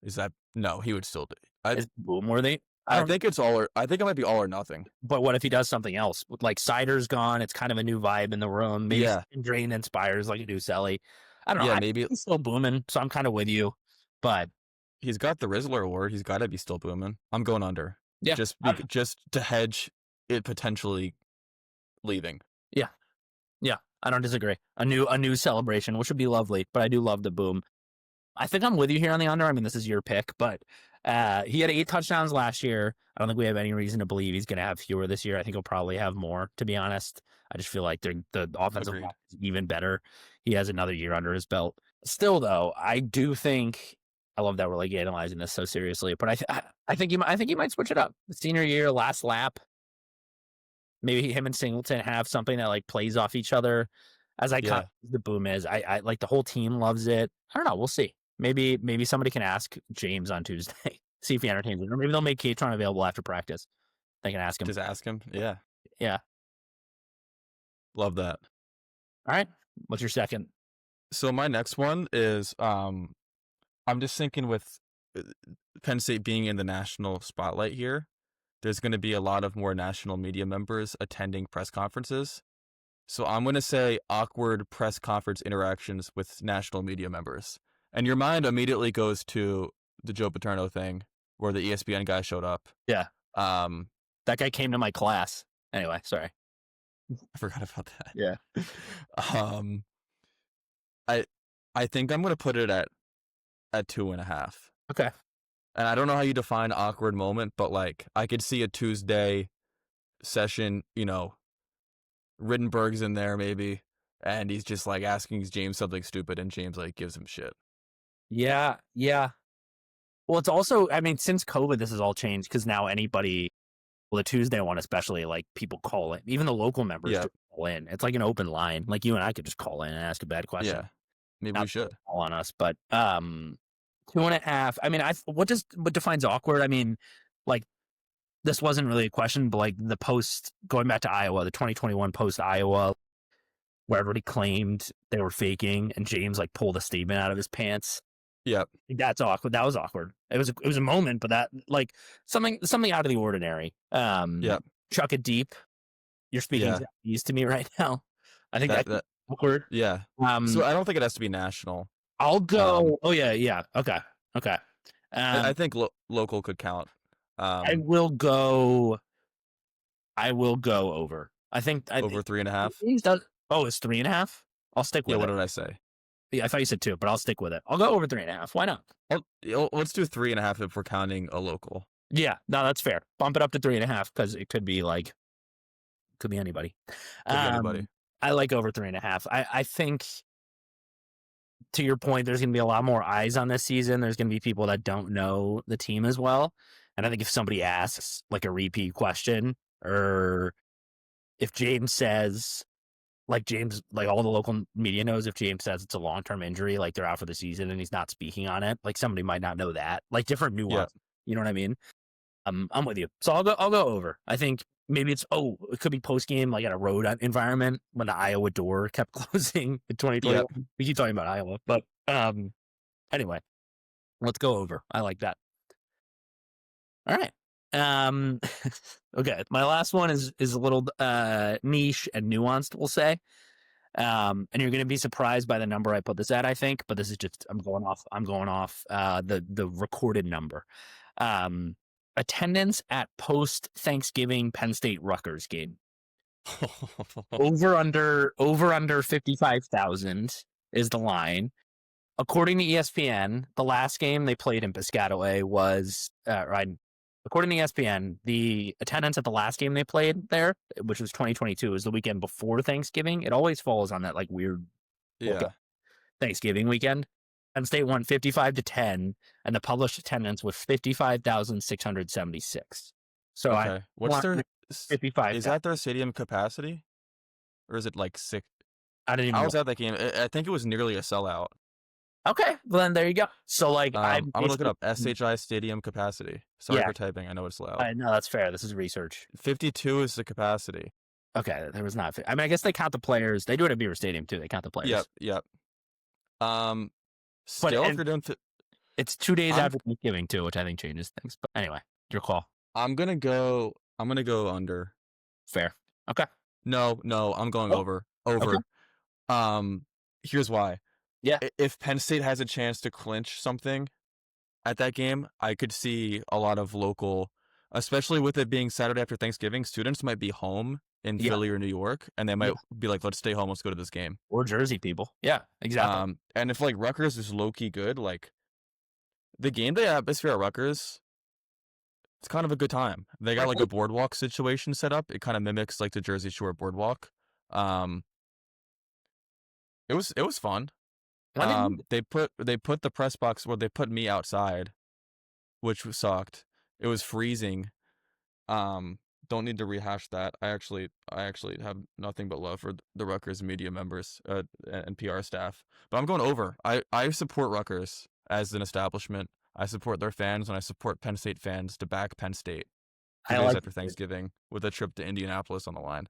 is that no? He would still do. Is boom worthy? I think it's I think it might be all or nothing. But what if he does something else? Like Cider's gone, it's kind of a new vibe in the room. Maybe Drain inspires like a new Selly. I don't know. Yeah, maybe he's still booming, so I'm kind of with you. But he's got the Rizzler award. He's got to be still booming. I'm going under. Yeah, just to hedge it potentially leaving. Yeah, I don't disagree. A new celebration, which would be lovely. But I do love the boom. I think I'm with you here on the under. I mean, this is your pick, but he had 8 touchdowns last year. I don't think we have any reason to believe he's going to have fewer this year. I think he'll probably have more, to be honest. I just feel like the offensive line is even better. He has another year under his belt. Still, though, I do think I love that we're like analyzing this so seriously, but I think he might switch it up. Senior year, last lap. Maybe him and Singleton have something that like plays off each other. As iconic as the boom is, I like the whole team loves it. I don't know. We'll see. Maybe somebody can ask James on Tuesday, see if he entertains it, or maybe they'll make Katron available after practice. They can ask him. Just ask him. Yeah. Yeah. Love that. All right. What's your second? So my next one is I'm just thinking with Penn State being in the national spotlight here, there's going to be a lot of more national media members attending press conferences. So I'm going to say awkward press conference interactions with national media members. And your mind immediately goes to the Joe Paterno thing where the ESPN guy showed up. Yeah. That guy came to my class. Anyway, sorry. I forgot about that. Yeah. I think I'm going to put it at 2.5. Okay. And I don't know how you define awkward moment, but like I could see a Tuesday session, Rittenberg's in there maybe, and he's just like asking James something stupid, and James like gives him shit. Yeah. Well, it's also, I mean, since COVID, this has all changed because now the Tuesday one especially, like people call it, even the local members call in. It's like an open line. Like you and I could just call in and ask a bad question. Yeah, maybe we should call on us, but 2.5. I mean, what defines awkward? I mean, like this wasn't really a question, but like the post going back to Iowa, the 2021 post Iowa, where everybody claimed they were faking, and James like pulled a statement out of his pants. Yep. That's awkward. That was awkward. It was a moment, but that like something out of the ordinary. Yep. Chuck it deep. You're speaking Japanese to me right now. I think that's awkward. Yeah. So I don't think it has to be national. I'll go. Yeah. Okay. I think local could count. I will go over. I think over 3.5. It's 3.5. I'll stick with it. What did I say? Yeah, I thought you said 2, but I'll stick with it. I'll go over 3.5. Why not? Let's do 3.5 if we're counting a local. Yeah, no, that's fair. Bump it up to 3.5 because it could be anybody. Anybody. I like over 3.5. I think, to your point, there's going to be a lot more eyes on this season. There's going to be people that don't know the team as well. And I think if somebody asks like a repeat question, or if James says, like all the local media knows, if James says it's a long-term injury, like they're out for the season and he's not speaking on it, like somebody might not know that, like different nuance. You know what I mean? I'm with you. So I'll go over. I think maybe it could be post-game, like at a road environment when the Iowa door kept closing in 2020. Yep. We keep talking about Iowa, but anyway, let's go over. I like that. All right. Okay. My last one is a little niche and nuanced, we'll say. And you're going to be surprised by the number I put this at, I think, but this is just, I'm going off the recorded number. Attendance at post Thanksgiving Penn State Rutgers game. over under 55,000 is the line. According to ESPN, the last game they played in Piscataway was, according to ESPN, the attendance at the last game they played there, which was 2022, was the weekend before Thanksgiving. It always falls on that like weird Thanksgiving weekend. Penn State won 55-10, and the published attendance was 55,676. So I Okay. What's their 55. is that their stadium capacity? Or is it like six? I didn't even I know. was at that game. I think it was nearly a sellout. Okay, well then there you go. So like I'm gonna look it up. SHI stadium capacity. Sorry Yeah. for typing. I know it's loud. No, that's fair. This is research. 52 is the capacity. Okay, there was not. I mean, I guess they count the players. They do it at Beaver Stadium too. They count the players. Yep. Still, if you're doing, It's 2 days I'm- after Thanksgiving too, which I think changes things. But anyway, your call. I'm gonna go under. Fair. Okay. No, I'm going over. Okay. Here's why. Yeah. If Penn State has a chance to clinch something at that game, I could see a lot of local, especially with it being Saturday after Thanksgiving, students might be home in Philly or New York, and they might be like, let's stay home, let's go to this game. Or Jersey people. Yeah, exactly. And if like Rutgers is low-key good, like the game day atmosphere at Rutgers, it's kind of a good time. They got like a boardwalk situation set up. It kind of mimics like the Jersey Shore boardwalk. It was fun. They put the press box, well, they put me outside, which sucked. It was freezing. Don't need to rehash that. I actually have nothing but love for the Rutgers media members and PR staff. But I'm going over. I support Rutgers as an establishment. I support their fans, and I support Penn State fans to back Penn State 2 days after Thanksgiving with a trip to Indianapolis on the line.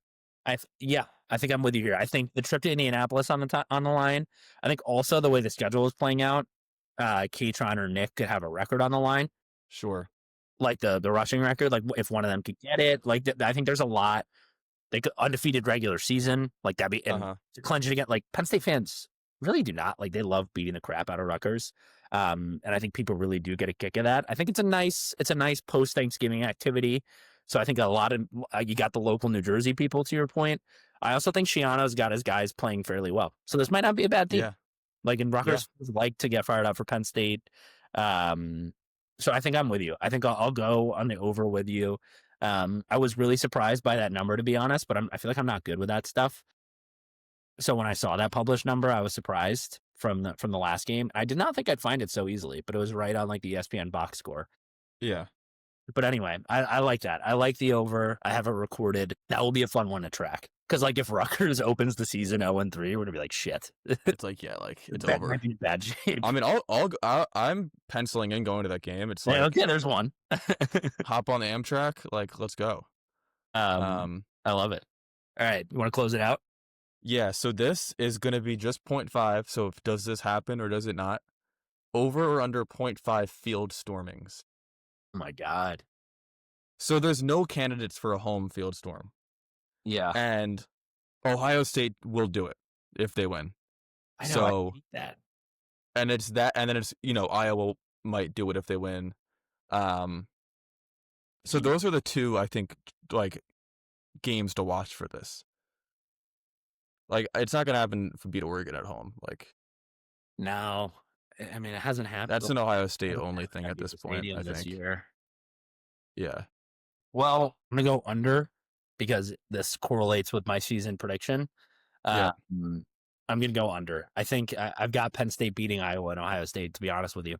I think I'm with you here. I think the trip to Indianapolis on the line. I think also the way the schedule is playing out, Kaytron or Nick could have a record on the line. Sure. Like the rushing record, like if one of them could get it, like I think there's a lot. They could undefeated regular season, like that'd be and to clinch it again. Like Penn State fans really do not like, they love beating the crap out of Rutgers, and I think people really do get a kick of that. I think it's a nice post Thanksgiving activity. So I think a lot of you got the local New Jersey people, to your point. I also think Shiano's got his guys playing fairly well, so this might not be a bad team. Yeah. Like in Rutgers like to get fired up for Penn State. So I think I'm with you. I think I'll go on the over with you. I was really surprised by that number, to be honest, but I feel like I'm not good with that stuff. So when I saw that published number, I was surprised from the last game. I did not think I'd find it so easily, but it was right on like the ESPN box score. Yeah. But anyway, I like that. I like the over. I have it recorded. That will be a fun one to track. Because like if Rutgers opens the season 0-3, we're gonna be like, shit. It's like, yeah, like it's over. Might be in bad shape. I mean, I'm penciling in going to that game. It's like, okay, there's one. hop on the Amtrak, like let's go. I love it. All right, you want to close it out? Yeah. So this is gonna be just 0.5. So does this happen or does it not? Over or under 0.5 field stormings. Oh my God. So there's no candidates for a home field storm. Yeah. And Ohio State will do it if they win. I know, So I hate that. and it's that, and then it's, Iowa might do it if they win. So those are the two, I think, like games to watch for this. Like it's not gonna happen if we beat Oregon at home. Like No. I mean, it hasn't happened. that's an Ohio State only thing at this point, I this think. year. Yeah. Well, I'm gonna go under because this correlates with my season prediction. Yeah. I'm gonna go under. I think I've got Penn State beating Iowa and Ohio State. To be honest with you,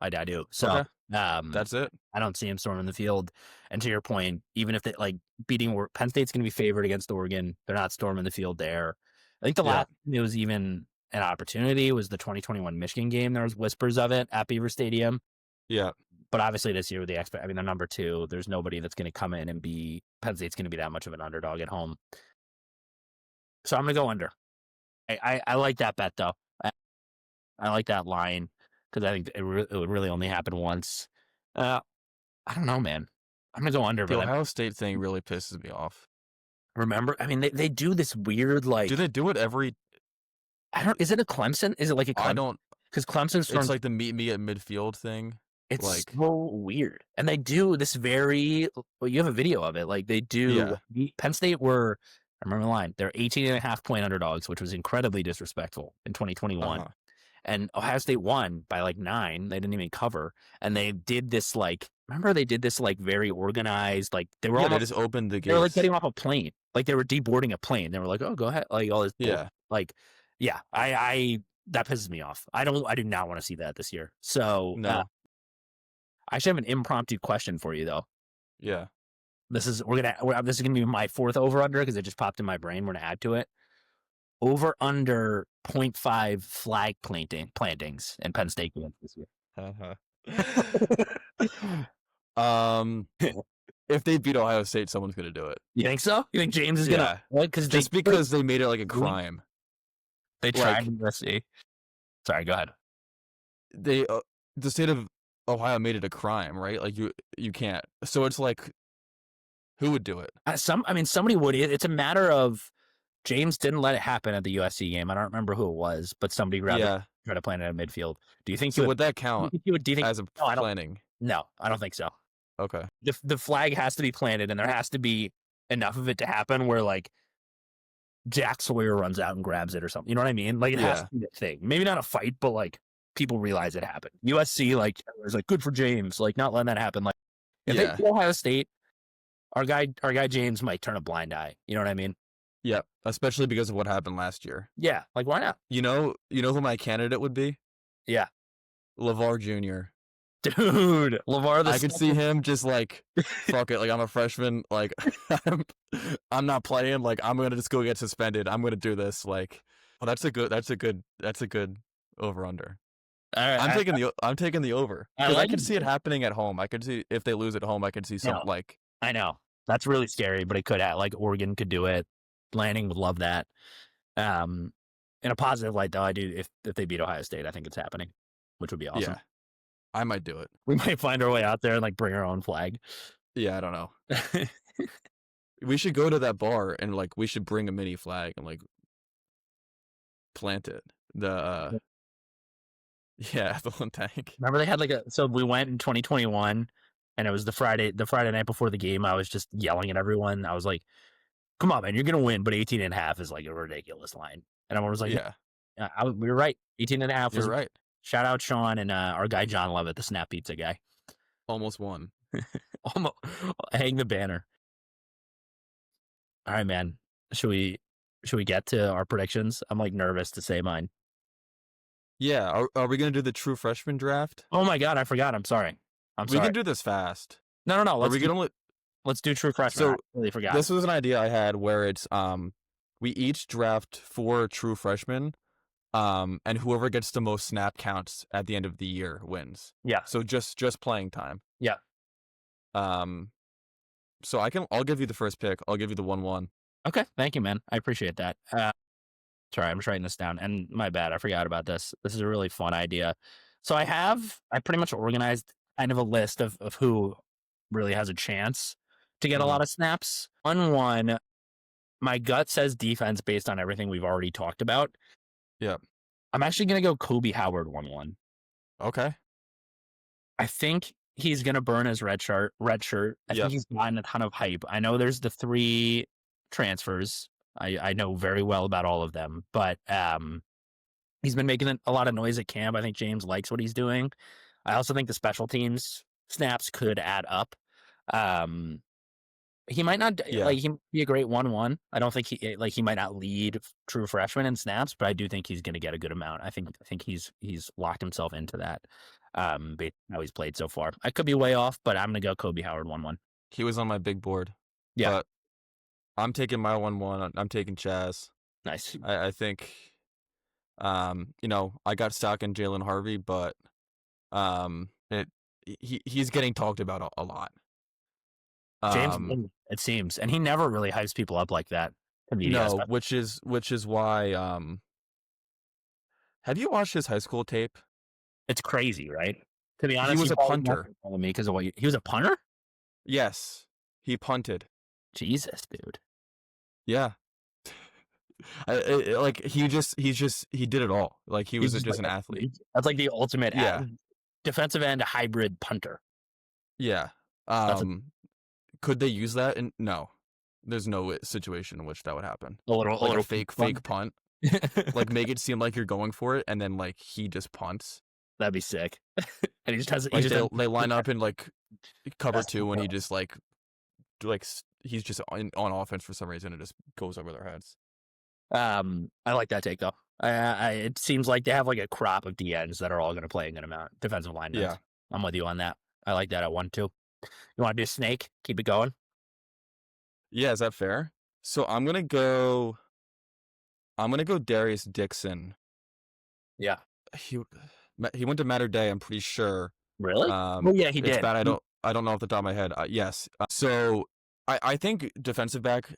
I do. So Okay. That's it. I don't see him storming the field. And to your point, even if they like beating Penn State's going to be favored against Oregon, they're not storming the field there. I think the last it was even an opportunity was the 2021 Michigan game. There was whispers of it at Beaver Stadium. Yeah. But obviously this year with the they're number 2. There's nobody that's going to come in and be Penn State's going to be that much of an underdog at home. So I'm going to go under. I like that bet though. I like that line because I think it would really only happen once. I don't know, man. I'm going to go under. The but Ohio State thing really pisses me off. Remember? I mean, they do this weird like. Do they do it every? Is it a Clemson? Is it like a Clemson? I don't. Because Clemson's It's like the meet me at midfield thing. It's like so weird. And they do this very, well, you have a video of it. Like they do, Penn State were, I remember the line, they're 18.5 point underdogs, which was incredibly disrespectful in 2021. And Ohio State won by like 9. They didn't even cover. And they did this like, remember they did this like very organized, like they were they just opened the gates. They were like getting off a plane. Like they were deboarding a plane. They were like, oh, go ahead. Like all this. Yeah. Like, yeah, I that pisses me off. I do not want to see that this year. So No. I actually have an impromptu question for you though. Yeah. This is gonna be my fourth over under because it just popped in my brain. We're gonna add to it. Over under 0.5 flag plantings in Penn State games this year. If they beat Ohio State, someone's gonna do it. You think so? You think James is gonna? Because just because they made it like a crime. They tried USC. Sorry, go ahead. The state of Ohio made it a crime, right? Like you can't. So it's like, who would do it? Somebody would. It's a matter of James didn't let it happen at the USC game. I don't remember who it was, but somebody grabbed it, tried to plant it in midfield. Do you think? So would that count? Do you think as a planting? No, I don't think so. Okay. The flag has to be planted, and there has to be enough of it to happen where like Jack Sawyer runs out and grabs it or something. You know what I mean? Like it has to be a thing. Maybe not a fight, but like people realize it happened. USC like was like good for James, like not letting that happen. Like if they beat Ohio State, our guy James might turn a blind eye. You know what I mean? Yeah, especially because of what happened last year. Yeah, like why not? You know who my candidate would be? Yeah, LeVar Jr. Dude, LeVar. I could see him just like, fuck it. Like I'm a freshman. Like I'm not playing. Like I'm gonna just go get suspended. I'm gonna do this. Like, well, that's a good over under. All right, I'm taking the over because I can see it happening at home. I could see if they lose at home. I could see something like. I know that's really scary, but it could like Oregon could do it. Lanning would love that. In a positive light, though, I do if they beat Ohio State, I think it's happening, which would be awesome. Yeah, I might do it. We might find our way out there and like bring our own flag. Yeah, I don't know. We should go to that bar and like we should bring a mini flag and like plant it. The one tank. Remember they had so we went in 2021 and it was the Friday night before the game. I was just yelling at everyone. I was like, come on, man, you're going to win, but 18.5 is like a ridiculous line. And everyone was like, we were right. 18.5 was right. Shout out Sean and our guy John Levitt, the Snap Pizza guy. Almost won. Almost. Hang the banner. All right, man. Should we get to our predictions? I'm like nervous to say mine. Yeah. Are we going to do the true freshman draft? Oh my God, I forgot. I'm sorry. We can do this fast. No. Let's do true freshman. So I really forgot. This was an idea I had where it's we each draft 4 true freshmen, and whoever gets the most snap counts at the end of the year wins. Yeah. So just playing time. Yeah. So I'll give you the first pick. I'll give you the 1-1. Okay. Thank you, man. I appreciate that. Sorry, I'm just writing this down. And my bad, I forgot about this. This is a really fun idea. So I pretty much organized kind of a list of who really has a chance to get a lot of snaps. 1-1, my gut says defense based on everything we've already talked about. Yeah. I'm actually going to go Kobe Howard 1-1. Okay. I think he's going to burn his red shirt. I think he's gotten a ton of hype. I know there's the 3 transfers. I know very well about all of them, but he's been making a lot of noise at camp. I think James likes what he's doing. I also think the special teams snaps could add up. He might not he might be a great 1-1. I don't think he might not lead true freshman in snaps, but I do think he's going to get a good amount. I think he's locked himself into that. Based on how he's played so far. I could be way off, but I'm going to go Kobe Howard 1-1. He was on my big board. Yeah. But I'm taking my 1-1. I'm taking Chaz. Nice. I think, I got stock in Jalen Harvey, but he's getting talked about a lot. James, it seems, and he never really hypes people up like that. No, which is why. Have you watched his high school tape? It's crazy, right? To be honest, he was a punter. Me because of what he was a punter. Yes, he punted. Jesus, dude. Yeah. He did it all. Like he was just an athlete. That's like the ultimate defensive end hybrid punter. Yeah. Could they use that? No, there's no situation in which that would happen. A little fake punt. Like make it seem like you're going for it, and then like he just punts. That'd be sick. And he just has. They line up in like cover 2, and he just like he's just on offense for some reason. It just goes over their heads. I like that take though. It seems like they have like a crop of DNs that are all going to play a good amount. Defensive linemen. Yeah. I'm with you on that. I like that at 1-2. You want to do snake? Keep it going. Yeah, is that fair? So I'm gonna go Darius Dixon. Yeah. He he went to Mater Day, I'm pretty sure. Really? Oh yeah, he It's did. bad. I don't know off the top of my head. Yes. So I think defensive back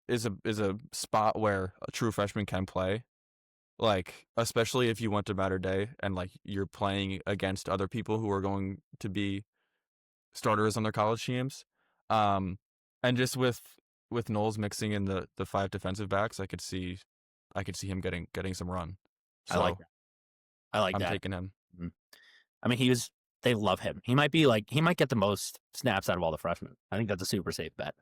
is a spot where a true freshman can play. Like, especially if you went to Mater Day and like you're playing against other people who are going to be starters on their college teams. And just with Knowles mixing in the 5 defensive backs, I could see him getting some run. I like So that. I like I'm that. taking him. Mhm. I mean, they love him. He might get the most snaps out of all the freshmen. I think that's a super safe bet.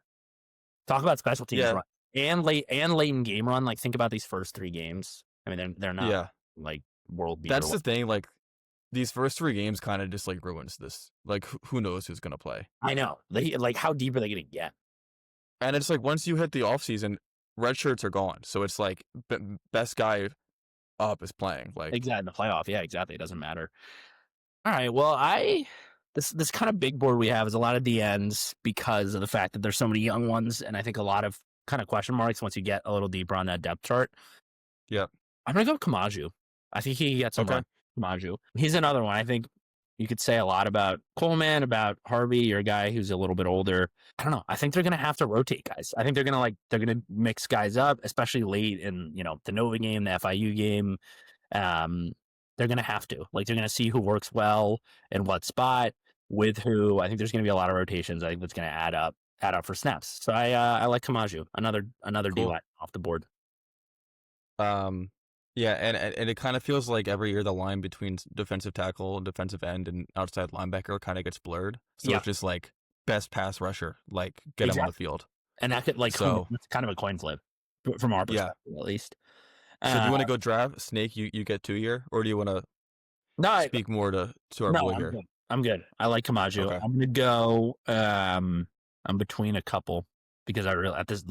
Talk about special teams Yeah, run and late in game run. Like think about these first 3 games. I mean, they're not yeah. like world beater. That's the thing. Like these first 3 games kind of just like ruins this. Like who knows who's gonna play? I know. They like how deep are they going to get? And it's like once you hit the off season, red shirts are gone. So it's like best guy up is playing. Like Exactly in the playoff. Yeah, exactly. It doesn't matter. All right. Well, this kind of big board we have is a lot of DNs because of the fact that there's so many young ones, and I think a lot of kind of question marks once you get a little deeper on that depth chart. Yep. I'm gonna go Kamaju. I think he gets some Okay. run. Kamaju. He's another one. I think you could say a lot about Coleman, about Harvey. You're a guy who's a little bit older. I don't know. I think they're gonna have to rotate guys. I think they're gonna mix guys up, especially late in the Nova game, the FIU game. They're gonna have to they're gonna see who works well in what spot with who. I think there's gonna be a lot of rotations. I think that's gonna add up for snaps. So I like Kamaju, another D Cool. line off the board. Yeah, and it kind of feels like every year the line between defensive tackle, defensive end, and outside linebacker kind of gets blurred. So Yeah, it's just like best pass rusher, like get him on the exactly. field. And that could So it's kind of a coin flip from our yeah. perspective at least. So do you Uh, want to go draft Snake? You get 2 year, or do you want to no, speak more to our no, boy I'm here? good. I'm good. I like Kamaju. Okay. I'm gonna go. I'm between a couple because I really at this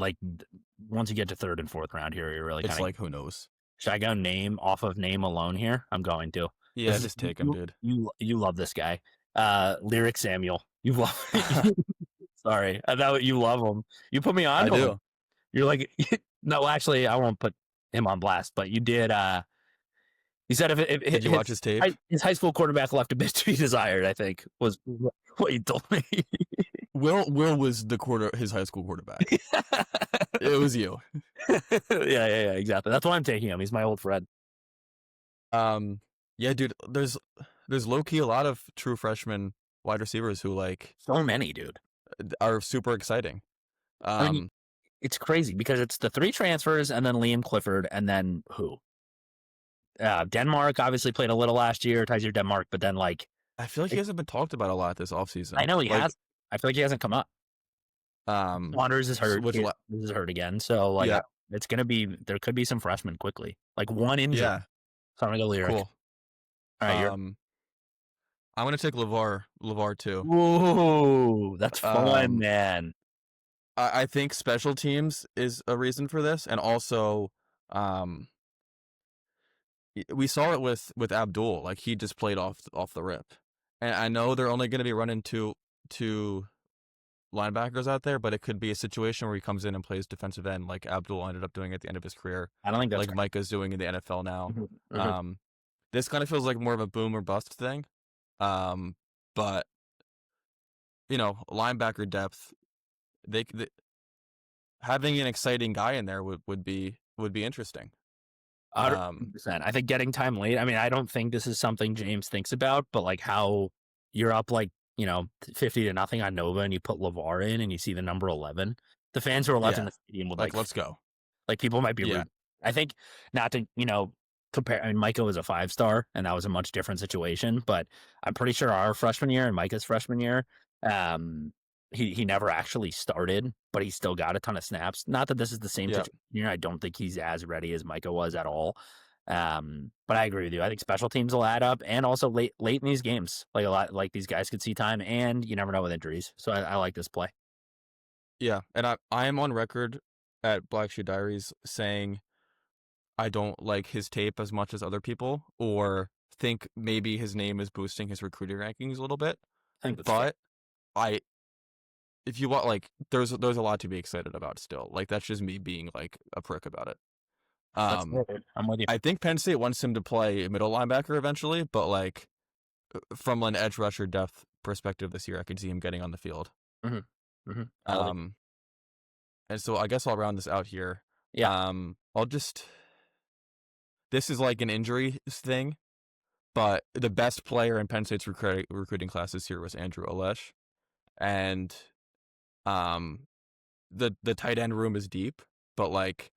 once you get to 3rd and 4th round here, you're really It's kind of. like who knows? Should I go name off of name alone here? I'm going to. Yeah, This is just take him, dude. you love this guy. Lyric Samuel. You love. Sorry, I thought you love him. You put me on I to him. do. You're like, no, actually, I won't put him on blast, but you did. You said if Did you watch his tape? his high school quarterback left a bit to be desired, I think was what you told me. Will was his high school quarterback. It was you. Yeah, exactly. That's why I'm taking him. He's my old friend. Yeah, dude. There's low key a lot of true freshman wide receivers who like So many, dude. are super exciting. I mean, it's crazy because it's the 3 transfers and then Liam Clifford and then who? Denmark obviously played a little last year, Tyser Denmark, but then I feel like he hasn't been talked about a lot this offseason. I know he Like, has. I feel like he hasn't come up. Saunders is hurt. which This is hurt again. So yeah, it's gonna be there could be some freshmen quickly. Like one injury. yeah, So I'm gonna go Lyric. cool. All right, I'm gonna take LeVar too. Ooh, that's fun, Um, man. I think special teams is a reason for this, and also, we saw it with Abdul. Like he just played off the rip, and I know they're only going to be running two linebackers out there, but it could be a situation where he comes in and plays defensive end, like Abdul ended up doing at the end of his career, I don't think that's like Micah's doing in the NFL now. Mhm. This kind of feels like more of a boom or bust thing, but linebacker depth, they having an exciting guy in there would be interesting. 100%. I think getting time late. I mean, I don't think this is something James thinks about, but like how you're up 50-0 on Nova and you put LeVar in and you see the number 11. The fans who are left in Yeah. the stadium would Like let's go. like people might be Yeah. rude. I think not to, compare. I mean, Micah was a 5-star and that was a much different situation, but I'm pretty sure our freshman year and Micah's freshman year, he never actually started, but he still got a ton of snaps. Not that this is the same Yeah. situation here. I don't think he's as ready as Micah was at all. But I agree with you. I think special teams will add up, and also late in these games, like these guys could see time, and you never know with injuries. So I like this play. Yeah, and I am on record at Black Shoe Diaries saying I don't like his tape as much as other people, or think maybe his name is boosting his recruiting rankings a little bit. I think that's fair. But I, if you want, like, there's a lot to be excited about still. Like, that's just me being like a prick about it. That's fair, dude. I'm with you. I think Penn State wants him to play middle linebacker eventually, but like from an edge rusher depth perspective this year, I could see him getting on the field. Mm-hmm. Mm-hmm. I like it. And so I guess I'll round this out here. Yeah. This is like an injury thing, but the best player in Penn State's recruiting class this year was Andrew Olesh, and the tight end room is deep, but like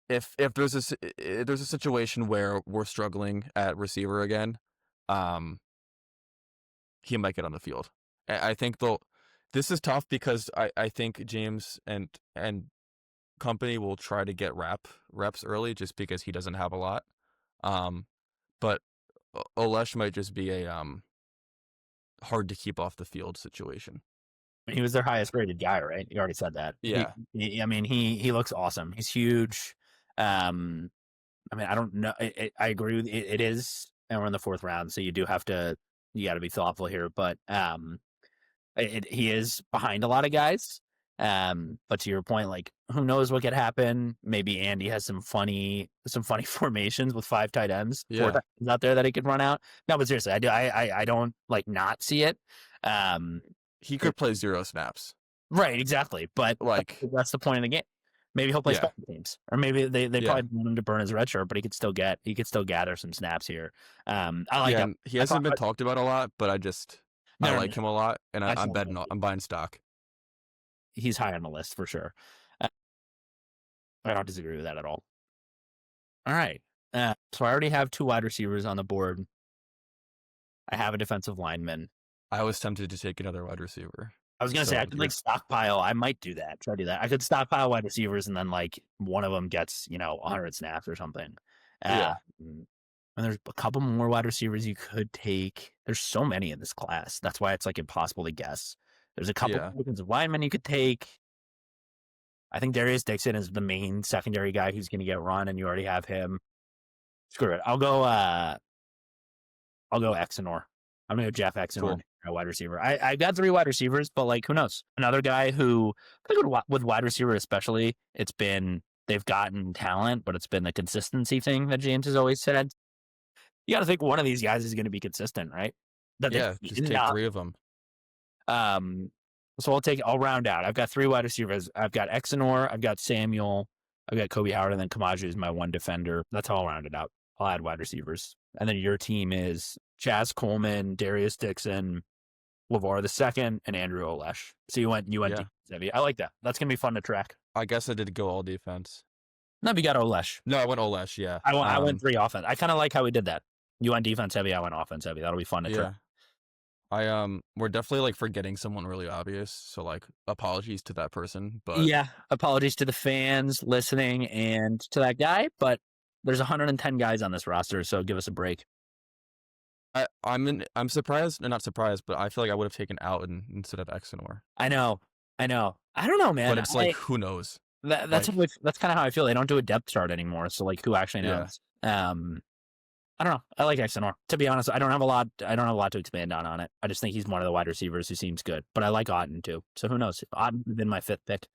if there's a situation where we're struggling at receiver again, he might get on the field. I think though this is tough because I think James and company will try to get reps early just because he doesn't have a lot. But Olesh might just be a hard to keep off the field situation. He was their highest rated guy, right? You already said that. Yeah. I mean, he looks awesome. He's huge. I mean, I don't know. I agree with it is, and we're in the 4th round, so you got to be thoughtful here. But he is behind a lot of guys. But to your point, like, who knows what could happen? Maybe Andy has some funny formations with 5 tight ends, 4 tight ends out there that he could run out. No, but seriously, I don't like not see it. He could play 0 snaps. Right, exactly. But like that's the point of the game. Maybe he'll play special teams, or maybe they probably want him to burn his red shirt, but he could still gather some snaps here. I like him. He hasn't been talked about a lot, but I like him a lot, and I'm buying stock. He's high on the list for sure. I don't disagree with that at all. All right. So I already have 2 wide receivers on the board. I have a defensive lineman. I was tempted to take another wide receiver. I was going to say, I could like stockpile. I might do that. Try to do that. I could stockpile wide receivers and then like one of them gets, 100 snaps or something. And there's a couple more wide receivers you could take. There's so many in this class. That's why it's like impossible to guess. There's a couple of defensive linemen you could take. I think Darius Dixon is the main secondary guy who's going to get run, and you already have him. Screw it. I'll go Exenor. I'm going to go Jeff Exenor, wide receiver. I've got 3 wide receivers, but like, who knows? Another guy who, with wide receiver especially, they've gotten talent, but it's been the consistency thing that James has always said. You got to think one of these guys is going to be consistent, right? Just take 3 of them. So I'll round out. I've got 3 wide receivers. I've got Exenor, I've got Samuel, I've got Kobe Howard, and then Kamaju is my 1 defender. That's how I'll round it out. I'll add wide receivers. And then your team is Chaz Coleman, Darius Dixon, LeVar II, and Andrew Olesh. So you went defense heavy. I like that. That's going to be fun to track. I guess I did go all defense. No, we got Olesh. No, I went Olesh, yeah. I went 3 offense. I kind of like how we did that. You went defense heavy, I went offense heavy. That'll be fun to track. We're definitely like forgetting someone really obvious, so like apologies to that person, but apologies to the fans listening and to that guy, but there's 110 guys on this roster, so give us a break. I'm surprised, not surprised, but I feel like I would have taken Alton instead of Exenor. I know. I don't know, man. But it's like, who knows? That's kind of how I feel. They don't do a depth chart anymore, so like, who actually knows? I don't know. I like Exenor. To be honest, I don't have a lot to expand on it. I just think he's one of the wide receivers who seems good. But I like Otten too. So who knows? Otten would have been my 5th pick.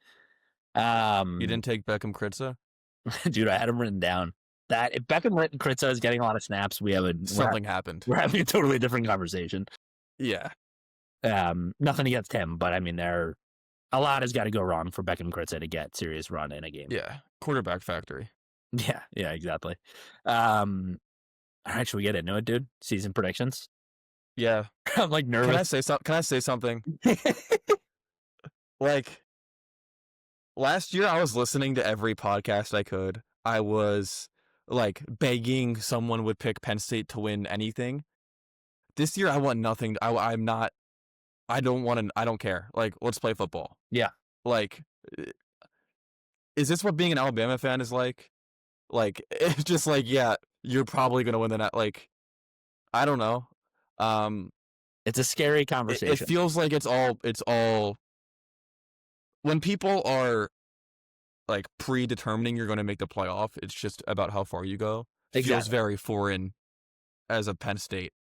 You didn't take Beckham Kritza? Dude, I had him written down. That if Beckham Kritza is getting a lot of snaps, something happened. We're having a totally different conversation. Yeah. Nothing against him, but I mean, a lot has got to go wrong for Beckham Kritza to get serious run in a game. Yeah. Quarterback factory. Yeah, exactly. All right, should we get into it, dude? Season predictions? Yeah. I'm like nervous. Can I say something? Like, last year I was listening to every podcast I could. I was like begging someone would pick Penn State to win anything. This year I want nothing. I don't care. Like, let's play football. Yeah. Like, is this what being an Alabama fan is like? Like, it's just like, yeah, you're probably going to win the net. Like, I don't know. It's a scary conversation. It feels like it's all when people are like predetermining you're going to make the playoff. It's just about how far you go. Feels Exactly. very foreign as a Penn State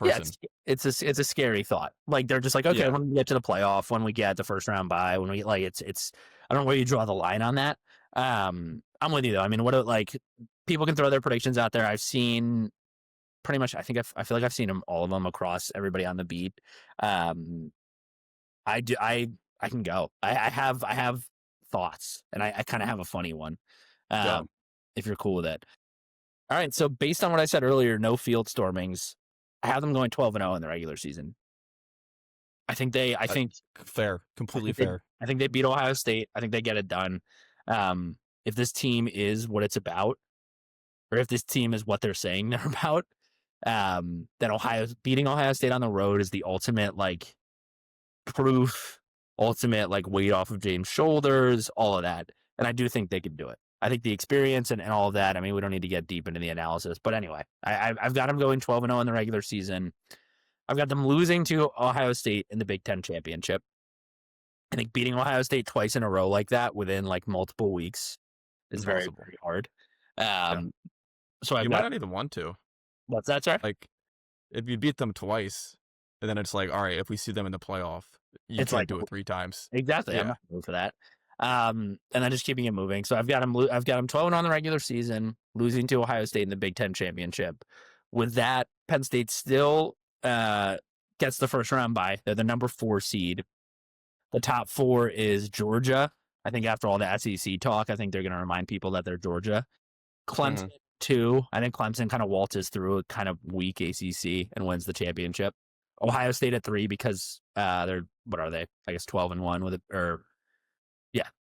Yeah, person. it's a scary thought. Like they're just like, okay, Yeah. when we get to the playoff, when we get the first round bye, when we like it's I don't know where you draw the line on that. I'm with you though. I mean, like people can throw their predictions out there. I've seen pretty much. I feel like I've seen them all of them across everybody on the beat. Um, I do. I can go. I have thoughts, and I kind of have a funny one. Go. If you're cool with it. All right. So based on what I said earlier, no field stormings. I have them going 12-0 in the regular season. I think they. Fair. Completely fair. I think they beat Ohio State. I think they get it done. If this team is what it's about, or if this team is what they're saying they're about, then beating Ohio State on the road is the ultimate like proof, ultimate like weight off of James' shoulders, all of that. And I do think they can do it. I think the experience and all of that. I mean, we don't need to get deep into the analysis, but anyway, I've got them going 12-0 in the regular season. I've got them losing to Ohio State in the Big Ten championship. I think beating Ohio State twice in a row like that within like multiple weeks is very, Impossible. very hard. Yeah. So You might not even want to. what's that, sorry? Like, if you beat them twice, and then it's like, all right, if we see them in the playoff, you It's can't like- do it 3 times. Exactly. I'm Yeah. not going for that. And then just keeping it moving. So I've got them 12 on the regular season, losing to Ohio State in the Big Ten championship. With that, Penn State still gets the first round bye. They're the number 4 seed. The top 4 is Georgia. I think after all the SEC talk, I think they're going to remind people that they're Georgia. Clemson 2. I think Clemson kind of waltzes through a kind of weak ACC and wins the championship. Ohio State at 3 because they're, what are they? I guess 12-1 with it, or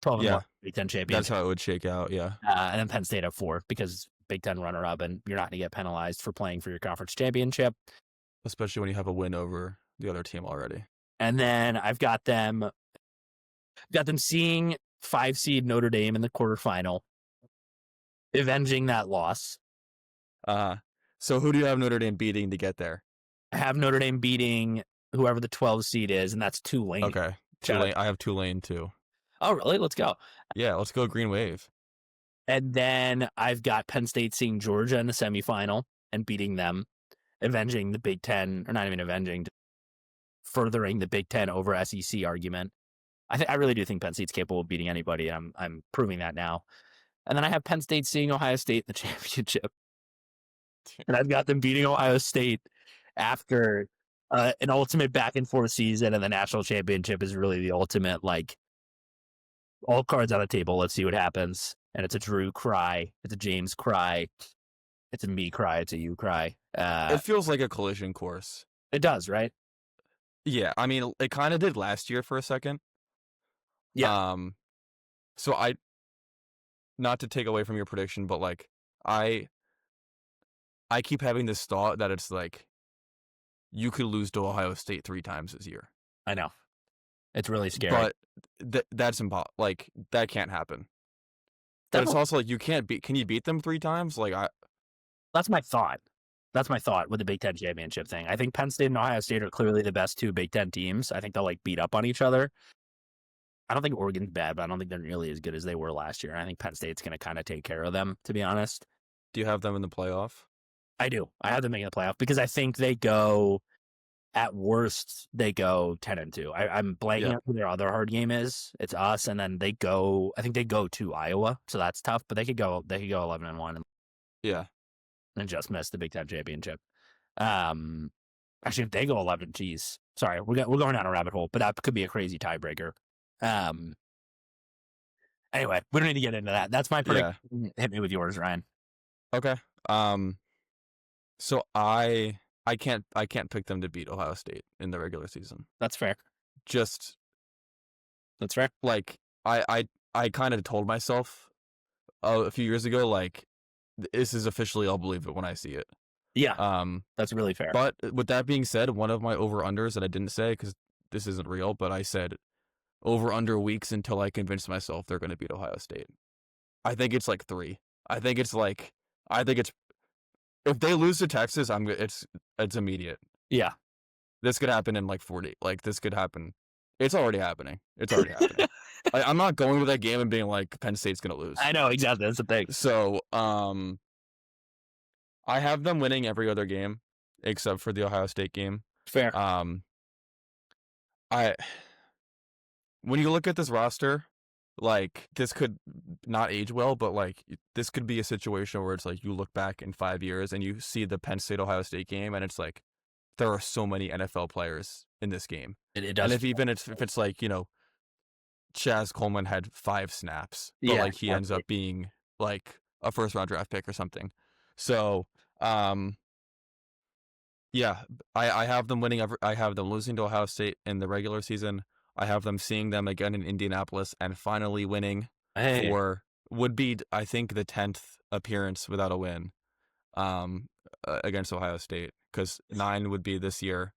12-1 Yeah. Big Ten That's championship. how it would shake out. Yeah. And then Penn State at 4 because Big Ten runner up, and you're not going to get penalized for playing for your conference championship. Especially when you have a win over the other team already. And then I've got them seeing 5 seed Notre Dame in the quarterfinal, avenging that loss. So who do you have Notre Dame beating to get there? I have Notre Dame beating whoever the 12 seed is, and that's Tulane. Okay. Tulane. I have Tulane too. Oh, really? Let's go. Yeah, let's go Green Wave. And then I've got Penn State seeing Georgia in the semifinal and beating them, avenging the Big Ten, or not even avenging, furthering the Big Ten over SEC argument. I really do think Penn State's capable of beating anybody, and I'm proving that now. And then I have Penn State seeing Ohio State in the championship. And I've got them beating Ohio State after an ultimate back and forth season, and the national championship is really the ultimate, like, all cards on the table. Let's see what happens. And it's a Drew cry. It's a James cry. It's a me cry. It's a you cry. It feels like a collision course. It does, right? Yeah, I mean, it kind of did last year for a second. Yeah. So not to take away from your prediction, but like I keep having this thought that it's like you could lose to Ohio State 3 times this year. I know. It's really scary. But that's impossible. Like that can't happen. But it's also like can you beat them 3 times? Like That's my thought. That's my thought with the Big Ten championship thing. I think Penn State and Ohio State are clearly the best 2 Big Ten teams. I think they'll like beat up on each other. I don't think Oregon's bad, but I don't think they're nearly as good as they were last year. I think Penn State's going to kind of take care of them, to be honest. Do you have them in the playoff? I do. I have them making the playoff because I think they go, at worst, they go 10-2. I'm blanking out who their other hard game is. It's us, and then I think they go to Iowa, so that's tough. But they could go 11-1. Yeah. And just miss the Big Ten championship. Actually, if they go 11, geez, sorry, we're going down a rabbit hole, but that could be a crazy tiebreaker. Anyway, we don't need to get into that. That's my prediction. Yeah. Hit me with yours, Ryan. Okay. So I can't pick them to beat Ohio State in the regular season. That's fair. That's fair. Like I kind of told myself a few years ago, like this is officially, I'll believe it when I see it. Yeah. That's really fair. But with that being said, one of my over-unders that I didn't say because this isn't real, but I said over-under weeks until I convince myself they're going to beat Ohio State. I think it's like 3. I think it's if they lose to Texas, it's immediate. Yeah. This could happen in like 40. Like this could happen It's already happening. It's already happening. I'm not going to that game and being like Penn State's gonna lose. I know exactly. That's the thing. So I have them winning every other game except for the Ohio State game. Fair. I when you look at this roster, like this could not age well, but like this could be a situation where it's like you look back in 5 years and you see the Penn State Ohio State game and it's like there are so many NFL players in this game. It does. And if it's like, Chaz Coleman had 5 snaps, but Yeah, like he ends up being like a first round draft pick or something. So, yeah, I have them winning. I have them losing to Ohio State in the regular season. I have them seeing them again in Indianapolis and finally winning for would be, I think, the 10th appearance without a win against Ohio State, because 9 would be this year.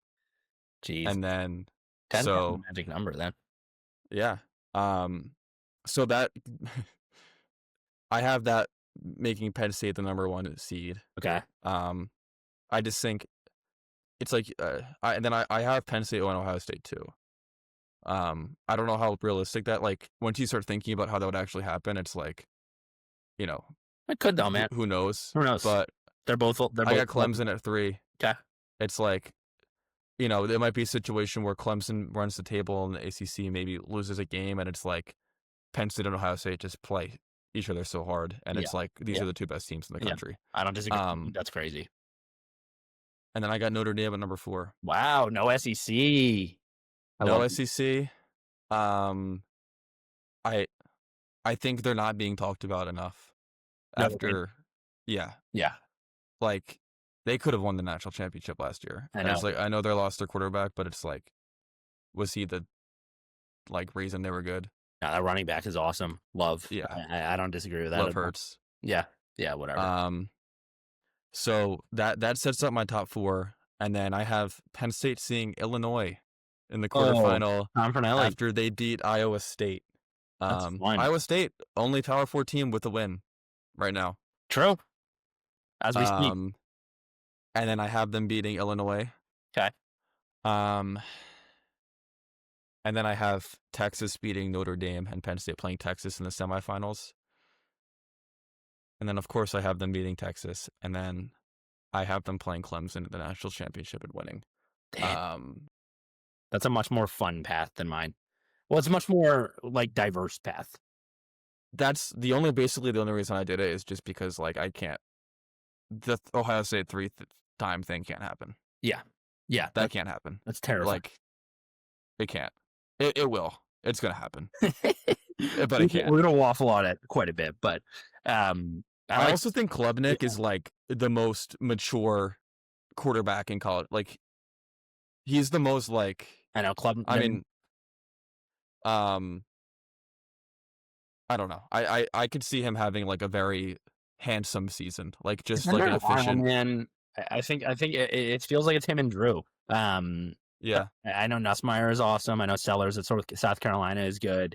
Jeez. And then 10 so magic number then. yeah. So that I have that making Penn State the number 1 seed. Okay. I just think it's like I have Penn State and Ohio State too. I don't know how realistic that, like, once you start thinking about how that would actually happen, it's like, It could though, man. who knows? Who knows? But They're both. I got Clemson at 3. Okay. It's like, there might be a situation where Clemson runs the table and the ACC maybe loses a game, and it's like Penn State and Ohio State just play each other so hard, and it's like these are the 2 best teams in the country. I don't disagree. That's crazy. And then I got Notre Dame at number 4. Wow, no SEC. No SEC. I think they're not being talked about enough. After, yeah, like they could have won the national championship last year. I And know. it's like, I know they lost their quarterback, but it's like, was he the reason they were good? No, that running back is awesome. Love. Yeah. I don't disagree with that. Love hurts. Yeah, whatever. So that sets up my top 4, and then I have Penn State seeing Illinois in the quarterfinal after they beat Iowa State. That's fine. Iowa State, only Power 4 team with a win right now. True. As we speak. And then I have them beating Illinois. Okay. And then I have Texas beating Notre Dame and Penn State playing Texas in the semifinals. And then, of course, I have them beating Texas. And then I have them playing Clemson at the national championship and winning. That's a much more fun path than mine. Well, it's a much more diverse path. That's basically the only reason I did it is just because I can't. The Ohio State 3-time thing can't happen. Yeah. That can't happen. That's terrible. It can't. It will. It's gonna happen. But it can't. We're gonna waffle on it quite a bit, but I also think Klubnik is the most mature quarterback in college. He's the most I know Klubnik. I mean, I don't know. I could see him having a very handsome season, just an efficient. Man, I think it feels like it's him and Drew. Yeah, I know Nussmeier is awesome. I know Sellers at South Carolina is good.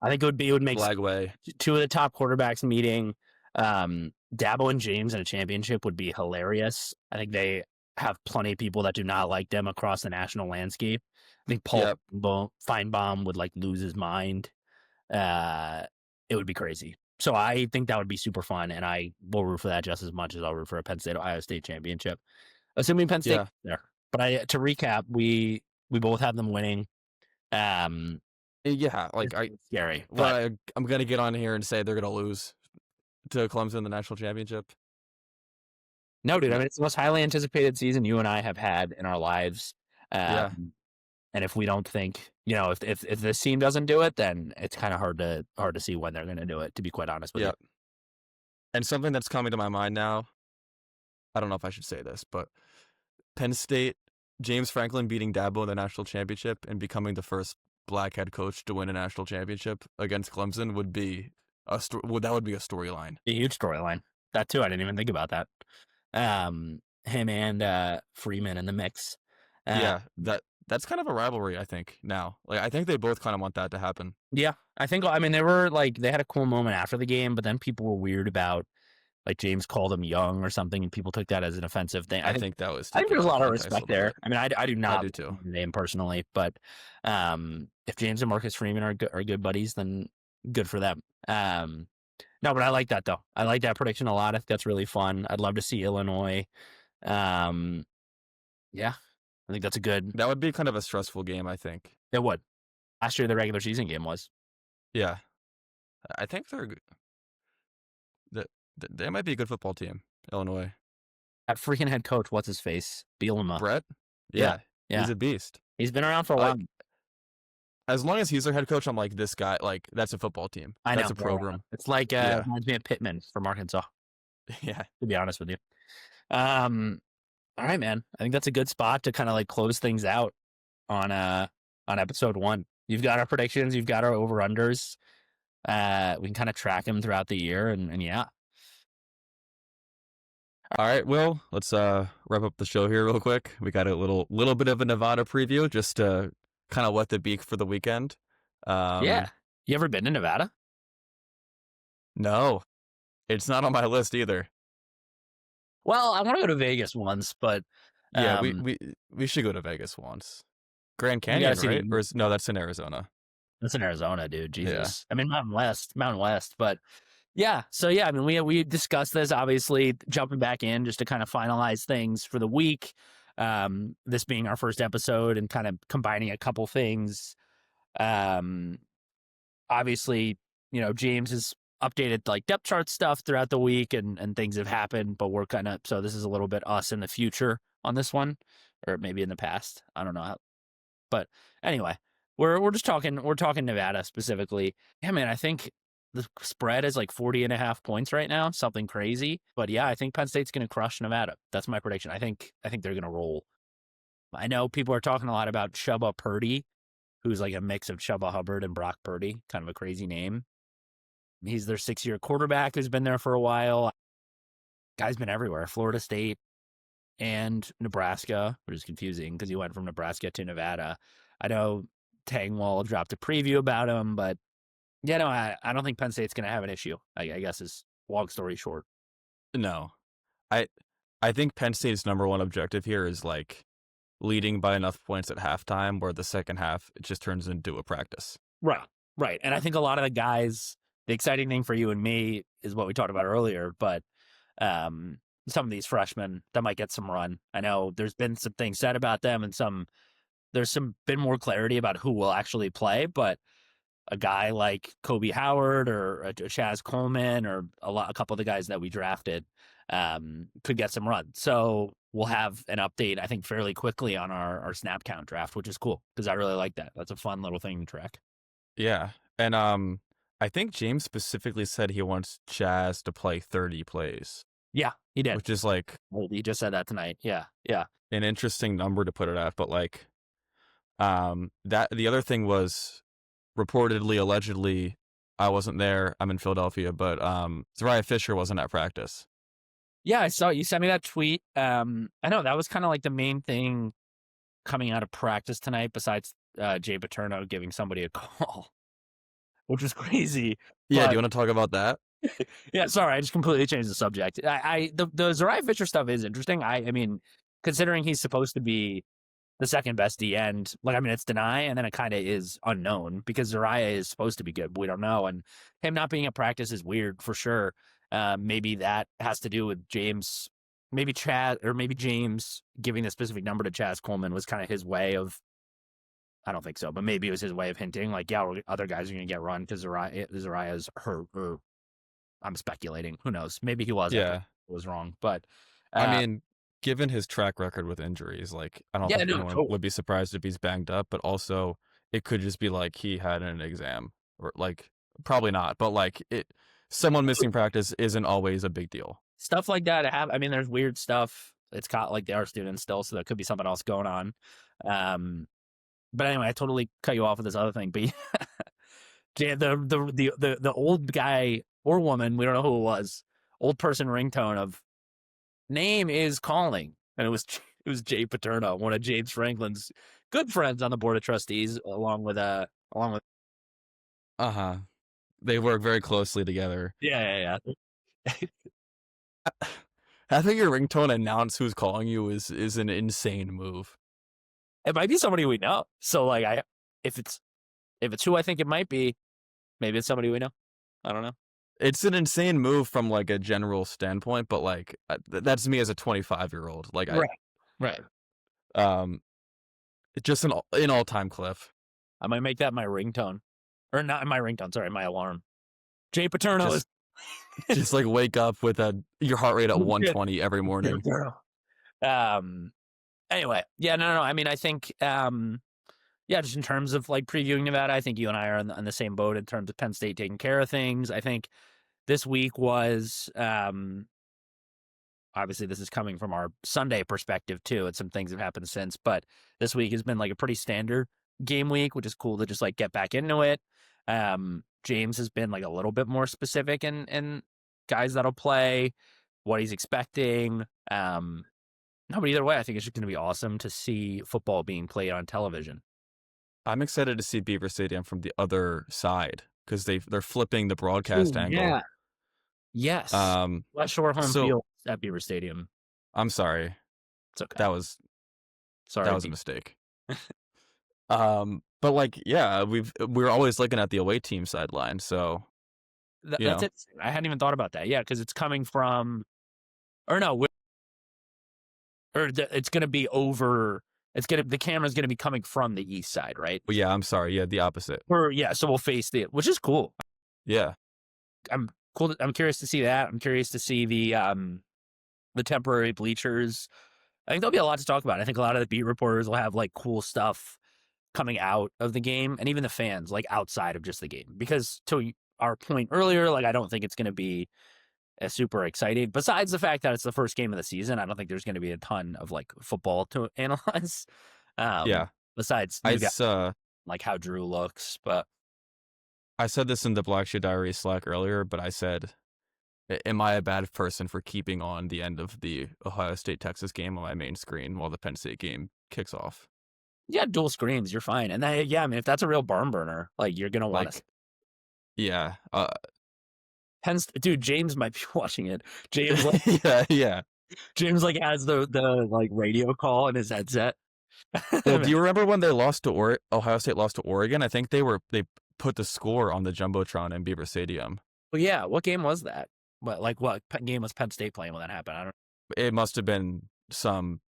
I think it would make Flagway. 2 of the top quarterbacks meeting. Dabo and James in a championship would be hilarious. I think they have plenty of people that do not like them across the national landscape. I think Paul Feinbaum would lose his mind. It would be crazy. So I think that would be super fun, and I will root for that just as much as I'll root for a Penn State Ohio State championship, assuming Penn State there. But to recap, we both have them winning. Yeah, it's scary. But I'm gonna get on here and say they're gonna lose to Clemson in the national championship. No, dude. I mean, it's the most highly anticipated season you and I have had in our lives. And if we don't think, if this team doesn't do it, then it's kind of hard to see when they're going to do it, to be quite honest with you. And something that's coming to my mind now, I don't know if I should say this, but Penn State, James Franklin beating Dabo in the national championship and becoming the first black head coach to win a national championship against Clemson would be a storyline. A huge storyline. That too. I didn't even think about that. Him and Freeman in the mix. That's kind of a rivalry, I think, now. I think they both kind of want that to happen. Yeah. I think, they were they had a cool moment after the game, but then people were weird about like James called him young or something, and people took that as an offensive thing. I think that was I think taken there's a out of lot of context a respect little there. bit. I mean, I do I not do too. name personally, but if James and Marcus Freeman are good buddies, then good for them. No, but I like that though. I like that prediction a lot. I think that's really fun. I'd love to see Illinois. Yeah, I think that's a good. That would be kind of a stressful game, I think. It would. Last year, the regular season game was. Yeah, I think they might be a good football team, Illinois. That freaking head coach, what's his face? Bielema. Brett, Yeah, he's yeah. a beast. He's been around for a while. As long as he's their head coach, I'm like, this guy, like, that's a football team. I know. That's a program. It's like Yeah. reminds me of Pittman from Arkansas, Yeah. to be honest with you. All right, man. I think that's a good spot to kind of like close things out on episode 1. You've got our predictions, you've got our over-unders. We can kind of track them throughout the year, and yeah. All right, Will, let's wrap up the show here real quick. We got a little bit of a Nevada preview just to kind of wet the beak for the weekend. Yeah. You ever been to Nevada? No, it's not on my list either. Well, I want to go to Vegas once, but yeah, we should go to Vegas once. Grand Canyon, right? Or no, that's in Arizona. That's in Arizona, dude. Jesus. Yeah. I mean, Mountain West, but yeah. So yeah, I mean, we discussed this, obviously jumping back in just to kind of finalize things for the week. This being our first episode and kind of combining a couple things. Obviously, you know, James has updated like depth chart stuff throughout the week and things have happened, but we're kind of, so this is a little bit us in the future on this one, or maybe in the past. I don't know how, but anyway, we're just talking, we're talking Nevada specifically. Yeah, man, I think the spread is like 40.5 points right now, something crazy. But yeah, I think Penn State's going to crush Nevada. That's my prediction. I think they're going to roll. I know people are talking a lot about Chubba Purdy, who's like a mix of Chubba Hubbard and Brock Purdy, kind of a crazy name. He's their 6-year quarterback who's been there for a while. Guy's been everywhere, Florida State and Nebraska, which is confusing because he went from Nebraska to Nevada. I know Tangwall dropped a preview about him, but yeah, no, I don't think Penn State's going to have an issue, I guess is long story short. No, I think Penn State's number one objective here is like leading by enough points at halftime where the second half, it just turns into a practice. Right. And I think a lot of the guys, the exciting thing for you and me is what we talked about earlier, but some of these freshmen that might get some run. I know there's been some things said about them and there's been more clarity about who will actually play, but a guy like Kobe Howard or a Chaz Coleman or a couple of the guys that we drafted could get some run. So we'll have an update, I think, fairly quickly on our snap count draft, which is cool because I really like that. That's a fun little thing to track. Yeah. And I think James specifically said he wants Chaz to play 30 plays. Yeah, he did. Which is like... He just said that tonight. Yeah. An interesting number to put it at, but like that the other thing was reportedly, allegedly, I wasn't there. I'm in Philadelphia, but Zariah Fisher wasn't at practice. Yeah, I saw you sent me that tweet. I know that was kind of like the main thing coming out of practice tonight, besides Jay Paterno giving somebody a call, which was crazy. Yeah, do you want to talk about that? Yeah, sorry, I just completely changed the subject. The Zariah Fisher stuff is interesting. I mean, considering he's supposed to be the second best D end, like, I mean, it's Deny, and then it kind of is unknown because Zariah is supposed to be good, but we don't know. And him not being at practice is weird for sure. Maybe that has to do with James, maybe Chaz, or maybe James giving the specific number to Chaz Coleman was kind of his way of, I don't think so, but maybe it was his way of hinting like, yeah, other guys are going to get run because Zariah's hurt, or I'm speculating. Who knows? Maybe he was. Yeah. Was wrong. But I mean, given his track record with injuries, like, I don't think anyone would be surprised if he's banged up, but also it could just be like he had an exam, or like, probably not, but like someone missing practice isn't always a big deal. Stuff like that. I mean, there's weird stuff. It's caught like they are students still, so there could be something else going on. But anyway, I totally cut you off with this other thing. But the old guy or woman, we don't know who it was, old person ringtone of name is calling, and it was Jay Paterno, one of James Franklin's good friends on the board of trustees, along with they work very closely together. Yeah. Having your ringtone announce who's calling you is an insane move. It might be somebody we know. So like if it's who I think it might be, maybe it's somebody we know. I don't know. It's an insane move from like a general standpoint, but like that's me as a 25-year-old. Like Right. it's just an all-time cliff. I might make that my ringtone. Or not my ringtone, sorry, my alarm. Jay Paterno is just like wake up with your heart rate at 120 every morning. Anyway, yeah, no. I mean, I think, just in terms of like previewing Nevada, I think you and I are on the same boat in terms of Penn State taking care of things. I think this week was, obviously this is coming from our Sunday perspective too, and some things have happened since, but this week has been like a pretty standard game week, which is cool to just like get back into it. James has been like a little bit more specific in guys that'll play, what he's expecting. No, but either way, I think it's just going to be awesome to see football being played on television. I'm excited to see Beaver Stadium from the other side because they're flipping the broadcast angle. Yeah. Yes. West Shore home field at Beaver Stadium. I'm sorry. It's okay. That was a mistake. But like, yeah, we're always looking at the away team sideline, so that's it. I hadn't even thought about that. Yeah, because it's coming from, it's going to be over. The camera's going to be coming from the east side, right? Well, yeah, I'm sorry. Yeah, the opposite. So we'll face which is cool. Yeah, I'm curious to see that. I'm curious to see the temporary bleachers. I think there'll be a lot to talk about. I think a lot of the beat reporters will have like cool stuff coming out of the game, and even the fans like outside of just the game. Because to our point earlier, like I don't think it's going to be super exciting. Besides the fact that it's the first game of the season, I don't think there's going to be a ton of like football to analyze. Yeah. Besides, like how Drew looks, but I said this in the Black Shoe Diary Slack earlier, but I said, am I a bad person for keeping on the end of the Ohio State-Texas game on my main screen while the Penn State game kicks off? Yeah, dual screens, you're fine. And I mean, if that's a real barn burner, like you're going to want to. Yeah. Dude, James might be watching it. James, like, yeah. James like has the like radio call in his headset. Well, do you remember when they lost to Ohio State lost to Oregon? I think they put the score on the jumbotron in Beaver Stadium. Well, yeah. What game was that? What game was Penn State playing when that happened? I don't. It must have been some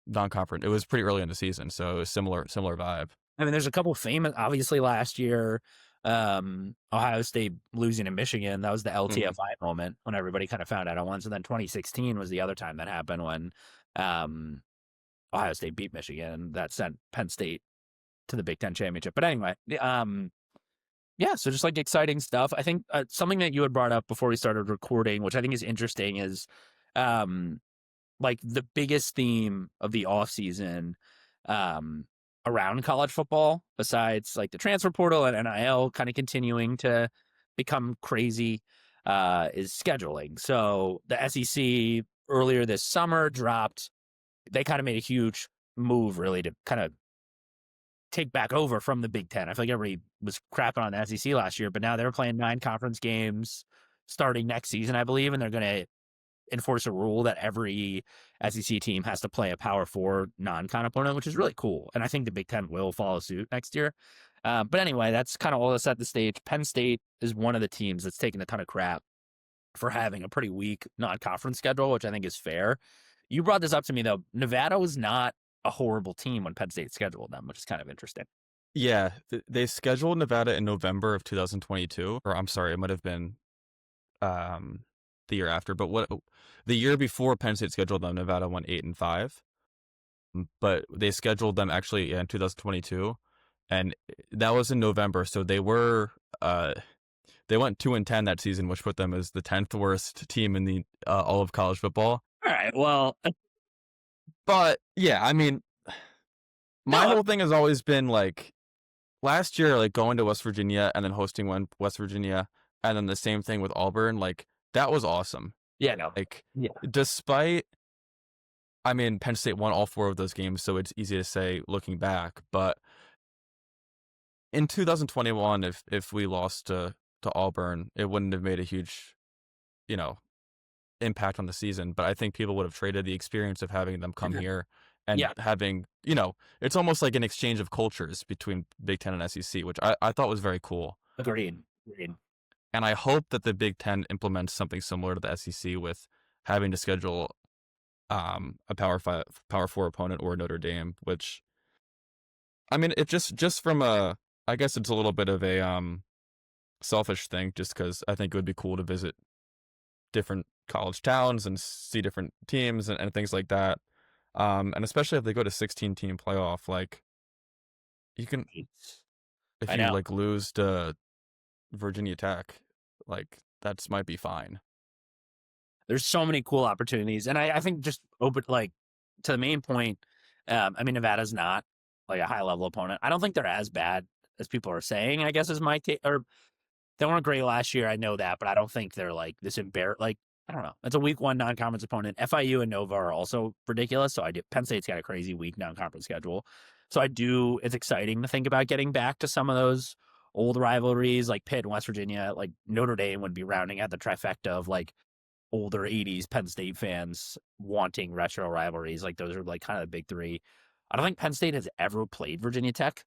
non-conference. It was pretty early in the season, so it was similar vibe. I mean, there's a couple famous. Obviously, last year, Ohio State losing to Michigan. That was the LTFI moment when everybody kind of found out at once. And then 2016 was the other time that happened when Ohio State beat Michigan. That sent Penn State to the Big Ten championship. But anyway, so just like exciting stuff. I think something that you had brought up before we started recording, which I think is interesting, is like the biggest theme of the offseason around college football, besides like the transfer portal and NIL kind of continuing to become crazy, is scheduling. So the SEC earlier this summer they kind of made a huge move really to kind of take back over from the Big Ten. I feel like everybody was crapping on the SEC last year, but now they're playing 9 conference games starting next season, I believe, and they're going to enforce a rule that every SEC team has to play a Power 4 non-con opponent, which is really cool. And I think the Big Ten will follow suit next year. But anyway, that's kind of all to set the stage. Penn State is one of the teams that's taken a ton of crap for having a pretty weak non-conference schedule, which I think is fair. You brought this up to me, though. Nevada was not a horrible team when Penn State scheduled them, which is kind of interesting. Yeah, they scheduled Nevada in November of 2022. Or I'm sorry, it might have been the year after, but the year before Penn State scheduled them, Nevada went 8-5, but they scheduled them actually in 2022, and that was in November. So they went 2-10 that season, which put them as the 10th worst team in the all of college football. All right, well, but yeah, I mean, my whole thing has always been like last year, like going to West Virginia and then hosting West Virginia, and then the same thing with Auburn, like. That was awesome. Yeah, no. Despite, I mean, Penn State won all 4 of those games, so it's easy to say looking back. But in 2021, if we lost to Auburn, it wouldn't have made a huge, impact on the season, but I think people would have traded the experience of having them come here and Yeah, having, it's almost like an exchange of cultures between Big Ten and SEC, which I thought was very cool. agreed. Agreed. And I hope that the Big Ten implements something similar to the SEC with having to schedule a Power Four opponent or Notre Dame, which, I mean, it just from I guess it's a little bit of a selfish thing, just because I think it would be cool to visit different college towns and see different teams and things like that. And especially if they go to 16-team playoff, like you can, if I you know. like lose to Virginia Tech, like that's might be fine. There's so many cool opportunities, and I think just open like to the main point. I mean, Nevada's not like a high level opponent. I don't think they're as bad as people are saying. I guess is my take. Or they weren't great last year. I know that, but I don't think they're like this Like I don't know. It's a week 1 non-conference opponent. FIU and Nova are also ridiculous. So Penn State's got a crazy week non-conference schedule. So it's exciting to think about getting back to some of those old rivalries like Pitt and West Virginia. Like Notre Dame would be rounding out the trifecta of like older 80s Penn State fans wanting retro rivalries. Like those are like kind of the big 3. I don't think Penn State has ever played Virginia Tech.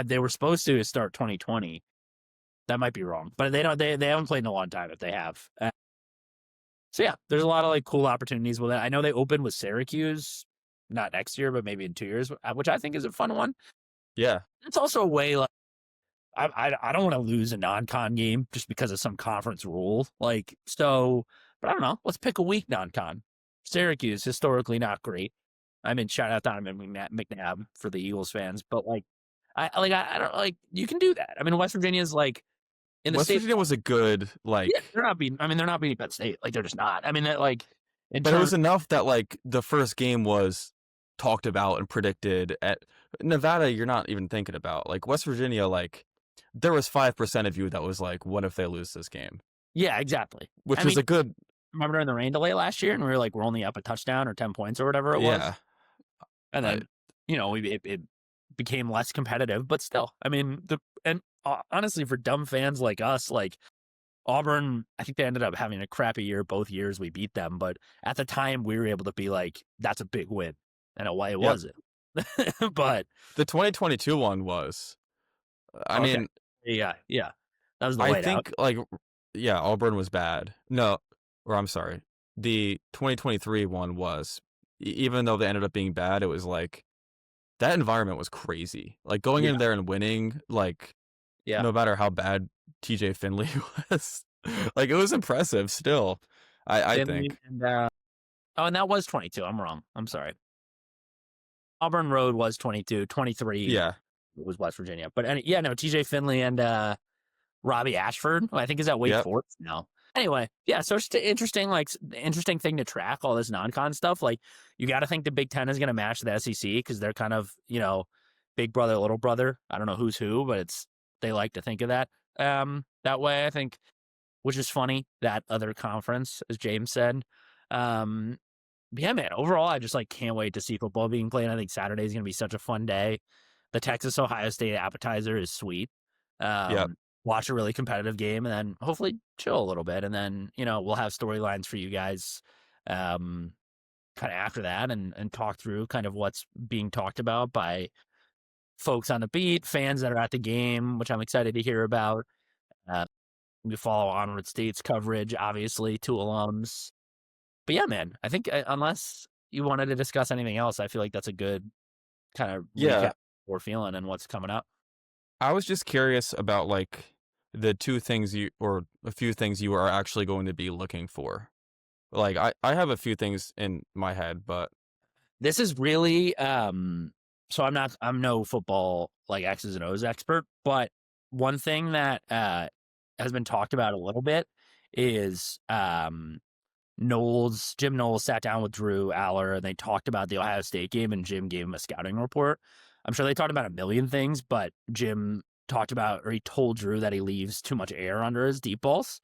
They were supposed to start 2020. That might be wrong, but they don't. They haven't played in a long time if they have. So yeah, there's a lot of like cool opportunities with it. I know they open with Syracuse, not next year, but maybe in 2 years, which I think is a fun one. Yeah. It's also a way like I don't want to lose a non-con game just because of some conference rule. Like so, but I don't know. Let's pick a week non-con. Syracuse historically not great. I mean, shout out Donovan McNabb for the Eagles fans, but like I don't like you can do that. I mean, West Virginia's like in the West state. Virginia was a good Yeah, they're not beating. I mean, they're not beating Penn State. Like they're just not. I mean, that like but it was enough that like the first game was talked about and predicted. At Nevada, you're not even thinking about. Like West Virginia, like there was 5% of you that was like, what if they lose this game? Yeah, exactly. Which is a good. Remember in the rain delay last year, and we were like, we're only up a touchdown or 10 points or whatever it was. Yeah. And then it became less competitive, but still, I mean, honestly, for dumb fans like us, like Auburn, I think they ended up having a crappy year both years we beat them, but at the time we were able to be like, that's a big win, and it wasn't. But the 2022 one was. I mean, yeah, that was the I whiteout. think like Auburn was bad. No, or I'm sorry, the 2023 one was. Even though they ended up being bad, it was like that environment was crazy. Like going in there and winning, like no matter how bad TJ Finley was, like it was impressive still. I think. And that was 22. I'm wrong. I'm sorry. Auburn Road was 22. 23. Yeah, it was West Virginia. But TJ Finley and Robbie Ashford, who I think is at Wake Forest now. Anyway, yeah, so it's interesting thing to track all this non-con stuff. Like, you got to think the Big Ten is going to match the SEC because they're kind of, big brother, little brother. I don't know who's who, but they like to think of that that way, I think, which is funny, that other conference, as James said. Yeah, man, overall, I just can't wait to see football being played. I think Saturday is going to be such a fun day. The Texas-Ohio State appetizer is sweet. Watch a really competitive game and then hopefully chill a little bit. And then, we'll have storylines for you guys kind of after that and talk through kind of what's being talked about by folks on the beat, fans that are at the game, which I'm excited to hear about. We follow Onward State's coverage, obviously, 2 alums. But yeah, man, I think unless you wanted to discuss anything else, I feel like that's a good kind of recap we're feeling and what's coming up. I was just curious about the 2 things or a few things you are actually going to be looking for. Like I have a few things in my head, but this is really so I'm no football X's and O's expert, but one thing that has been talked about a little bit is Jim Knowles sat down with Drew Aller and they talked about the Ohio State game, and Jim gave him a scouting report. I'm sure they talked about a million things, but Jim he told Drew that he leaves too much air under his deep balls,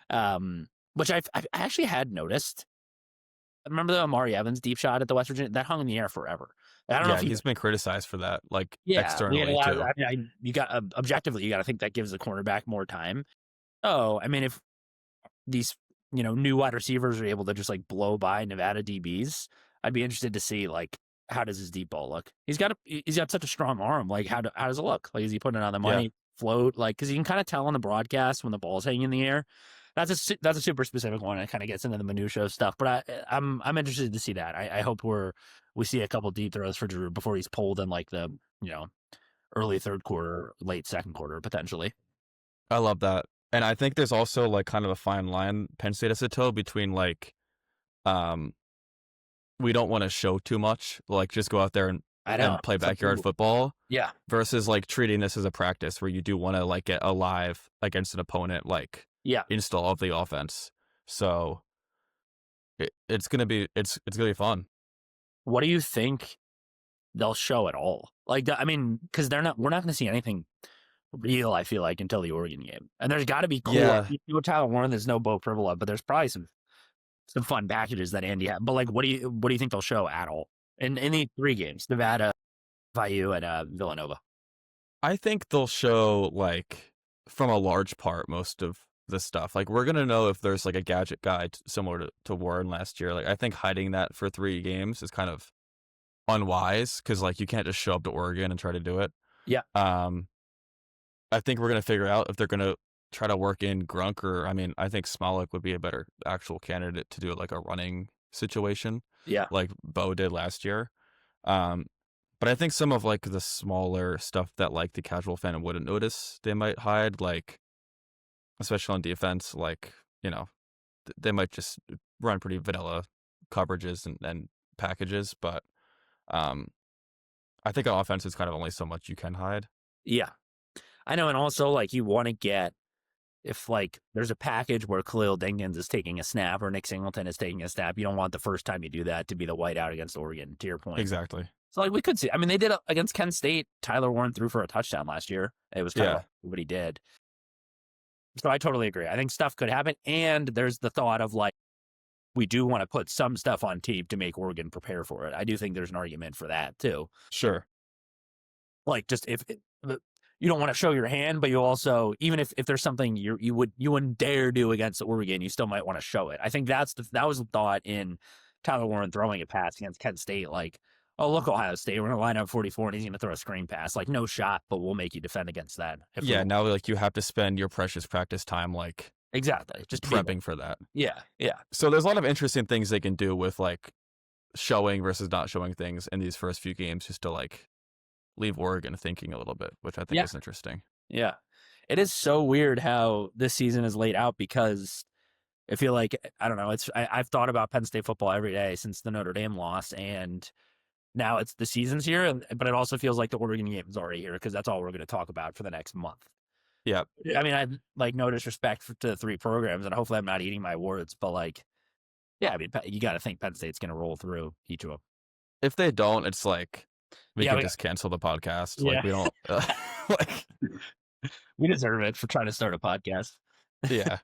which I actually had noticed. Remember the Amari Evans deep shot at the West Virginia? That hung in the air forever. I don't know if he's been criticized for that, externally too. Objectively, you got to think that gives the cornerback more time. Oh, I mean, if these new wide receivers are able to just like blow by Nevada DBs. I'd be interested to see like how does his deep ball look? He's got such a strong arm. Like how does it look? Like is he putting it on the money, Yeah. float? Like because you can kind of tell on the broadcast when the ball's hanging in the air. That's a super specific one. It kind of gets into the minutia stuff, but I'm interested to see that. I hope we see a couple deep throws for Drew before he's pulled in like the early third quarter, late second quarter potentially. I love that. And I think there's also like kind of a fine line Penn State has to toe between like we don't want to show too much, like just go out there and play backyard football. Yeah. Versus like treating this as a practice where you do want to like get alive against an opponent, like install of the offense. So it's gonna be fun. What do you think they'll show at all? Like, I mean, because we're not going to see anything real, I feel like, until the Oregon game. And there's got to be cool. Yeah. With Tyler Warren, there's no Bo Pribula, but there's probably some fun packages that Andy had. But like, what do you think they'll show at all in the 3 games? Nevada, VIU, and Villanova. I think they'll show like from a large part most of the stuff. Like we're gonna know if there's like a gadget guide similar to Warren last year. Like I think hiding that for 3 games is kind of unwise because like you can't just show up to Oregon and try to do it. Yeah. I think we're gonna figure out if they're gonna try to work in Grunk or I think Smolik would be a better actual candidate to do like a running situation. Yeah. Like Bo did last year. But I think some of like the smaller stuff that like the casual fan wouldn't notice, they might hide, like especially on defense, like, they might just run pretty vanilla coverages and packages, but I think on offense it's kind of only so much you can hide. Yeah. I know, and also like you want to get if like there's a package where Khalil Dinkins is taking a snap or Nick Singleton is taking a snap, you don't want the first time you do that to be the whiteout against Oregon, to your point. Exactly. So like we could see. I mean, they did against Kent State. Tyler Warren threw for a touchdown last year. It was kind of what he did. So I totally agree. I think stuff could happen, and there's the thought of like we do want to put some stuff on tape to make Oregon prepare for it. I do think there's an argument for that too. Sure. Like just if you don't want to show your hand, but you also even if there's something you wouldn't dare do against Oregon, you still might want to show it. I think that was the thought in Tyler Warren throwing a pass against Kent State. Like, oh, look, Ohio State, we're going to line up 44 and he's going to throw a screen pass. Like, no shot, but we'll make you defend against that. Yeah, now like you have to spend your precious practice time like exactly just prepping for that. Yeah. So there's a lot of interesting things they can do with like showing versus not showing things in these first few games just to like leave Oregon thinking a little bit, which I think is interesting. Yeah. It is so weird how this season is laid out because I feel like, I don't know, I've thought about Penn State football every day since the Notre Dame loss, and now it's the season's here, but it also feels like the Oregon game is already here because that's all we're going to talk about for the next month. Yeah. I mean, I like no disrespect to the 3 programs, and hopefully I'm not eating my words, but like, yeah, I mean, you got to think Penn State's going to roll through each of them. If they don't, it's like we can just cancel the podcast. Like we don't like we deserve it for trying to start a podcast. Yeah.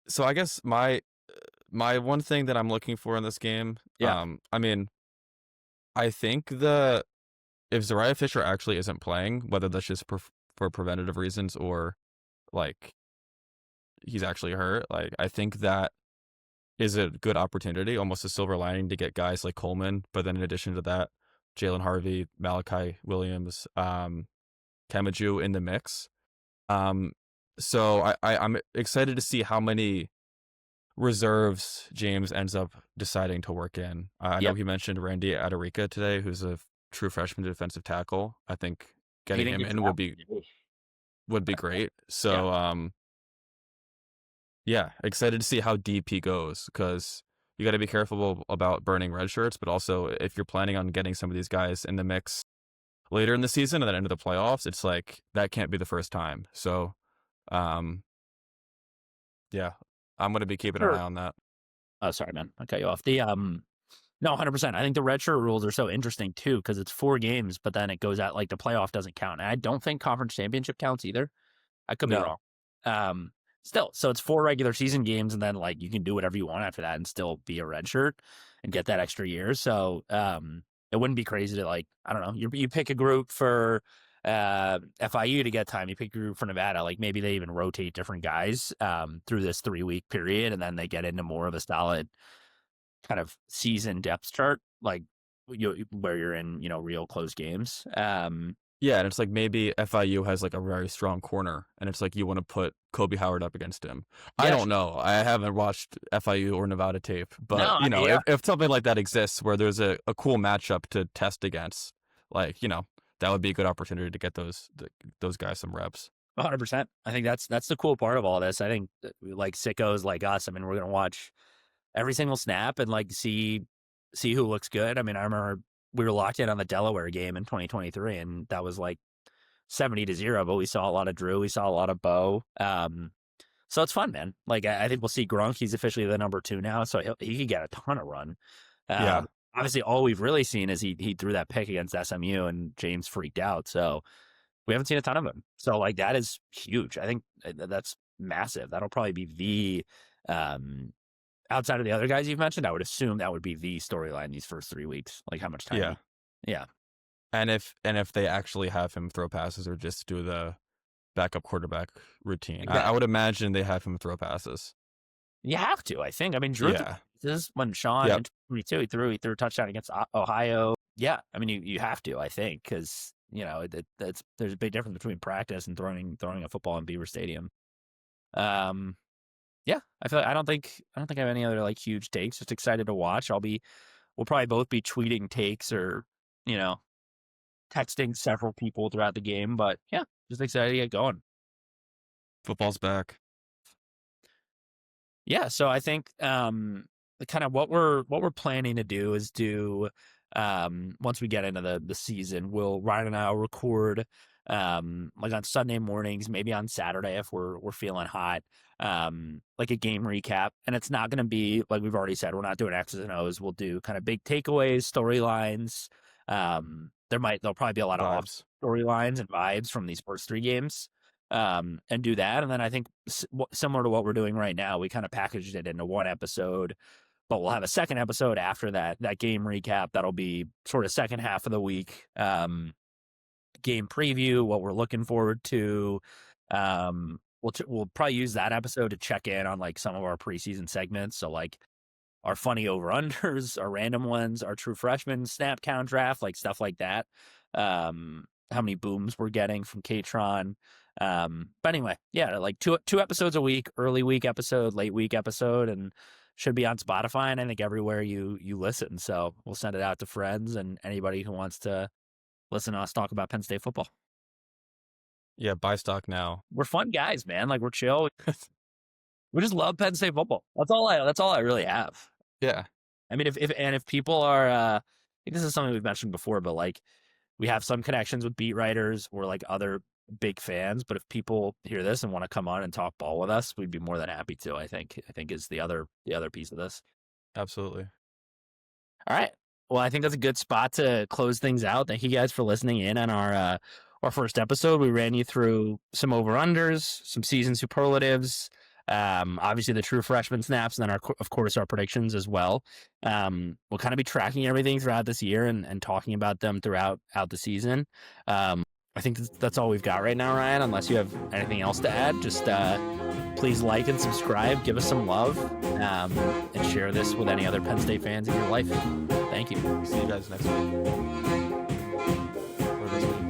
So I guess my one thing that I'm looking for in this game, I mean, I think if Zariah Fisher actually isn't playing, whether that's just for preventative reasons or like he's actually hurt, like I think that is a good opportunity, almost a silver lining to get guys like Coleman. But then in addition to that, Jalen Harvey, Malachi Williams, Kamaju in the mix. So I'm excited to see how many reserves James ends up deciding to work in. I know he mentioned Randy Adarica today, who's a true freshman defensive tackle. I think getting him in would be great. So yeah, excited to see how deep he goes because you got to be careful about burning red shirts, but also if you're planning on getting some of these guys in the mix later in the season and then into the playoffs, it's like that can't be the first time. So yeah, I'm going to be keeping an eye on that. Oh, sorry, man. I cut you off. No, 100%. I think the redshirt rules are so interesting too because it's 4 games, but then it goes out like the playoff doesn't count. And I don't think conference championship counts either. I could be wrong. Still, so it's 4 regular season games, and then like you can do whatever you want after that and still be a redshirt and get that extra year. So it wouldn't be crazy to like, I don't know, you pick a group for FIU to get time. You pick your group for Nevada. Like maybe they even rotate different guys through this 3-week period, and then they get into more of a solid kind of season depth chart, like where you're in, real close games. Yeah, and it's like maybe FIU has like a very strong corner, and it's like you want to put Kobe Howard up against him. I Yeah, don't know. I haven't watched FIU or Nevada tape, but no, yeah, if something like that exists where there's a cool matchup to test against, like that would be a good opportunity to get those guys some reps. 100%. I think that's the cool part of all this. I think like sickos like us, I mean, we're gonna watch every single snap and like see who looks good. I mean, I remember we were locked in on the Delaware game in 2023, and that was like 70-0. But we saw a lot of Drew, we saw a lot of Bo. So it's fun, man. Like I think we'll see Gronk. He's officially the number 2 now, so he could get a ton of run. Yeah. Obviously, all we've really seen is he threw that pick against SMU, and James freaked out. So we haven't seen a ton of him. So like that is huge. I think that's massive. That'll probably be the outside of the other guys you've mentioned, I would assume that would be the storyline these first 3 weeks. Like how much time? Yeah. Yeah. And if they actually have him throw passes or just do the backup quarterback routine, Exactly. I would imagine they have him throw passes. You have to, I think. I mean, Drew, Yeah. this is when Sean Yep. in 2022, he threw a touchdown against Ohio. Yeah. I mean, you have to, I think, because, there's a big difference between practice and throwing a football in Beaver Stadium. Yeah, I don't think I have any other like huge takes. Just excited to watch. We'll probably both be tweeting takes or, texting several people throughout the game. But yeah, just excited to get going. Football's back. Yeah, so I think kind of what we're planning to do is once we get into the season, Ryan and I will record like on Sunday mornings, maybe on Saturday if we're feeling hot, like a game recap. And it's not going to be like we've already said, we're not doing X's and O's. We'll do kind of big takeaways, storylines. There'll probably be a lot of storylines and vibes from these first 3 games, and do that. And then I think similar to what we're doing right now, we kind of packaged it into one episode, but we'll have a second episode after that game recap. That'll be sort of second half of the week. Game preview, what we're looking forward to. We'll probably use that episode to check in on like some of our preseason segments. So like our funny over-unders, our random ones, our true freshman snap count draft, like stuff like that. How many booms we're getting from Katron. But anyway, yeah, like two episodes a week, early week episode, late week episode, and should be on Spotify and I think everywhere you listen. So we'll send it out to friends and anybody who wants to listen to us talk about Penn State football. Yeah, buy stock now. We're fun guys, man. Like we're chill. We just love Penn State football. That's all I really have. Yeah. I mean, if people are, I think this is something we've mentioned before, but like we have some connections with beat writers or like other big fans. But if people hear this and want to come on and talk ball with us, we'd be more than happy to. I think is the other piece of this. Absolutely. All right. Well, I think that's a good spot to close things out. Thank you guys for listening in on our first episode. We ran you through some over-unders, some season superlatives, obviously the true freshman snaps, and then of course our predictions as well. We'll kind of be tracking everything throughout this year and talking about them throughout the season. I think that's all we've got right now, Ryan, unless you have anything else to add. Just please like and subscribe, give us some love, and share this with any other Penn State fans in your life. Thank you. See you guys next week. Or this week.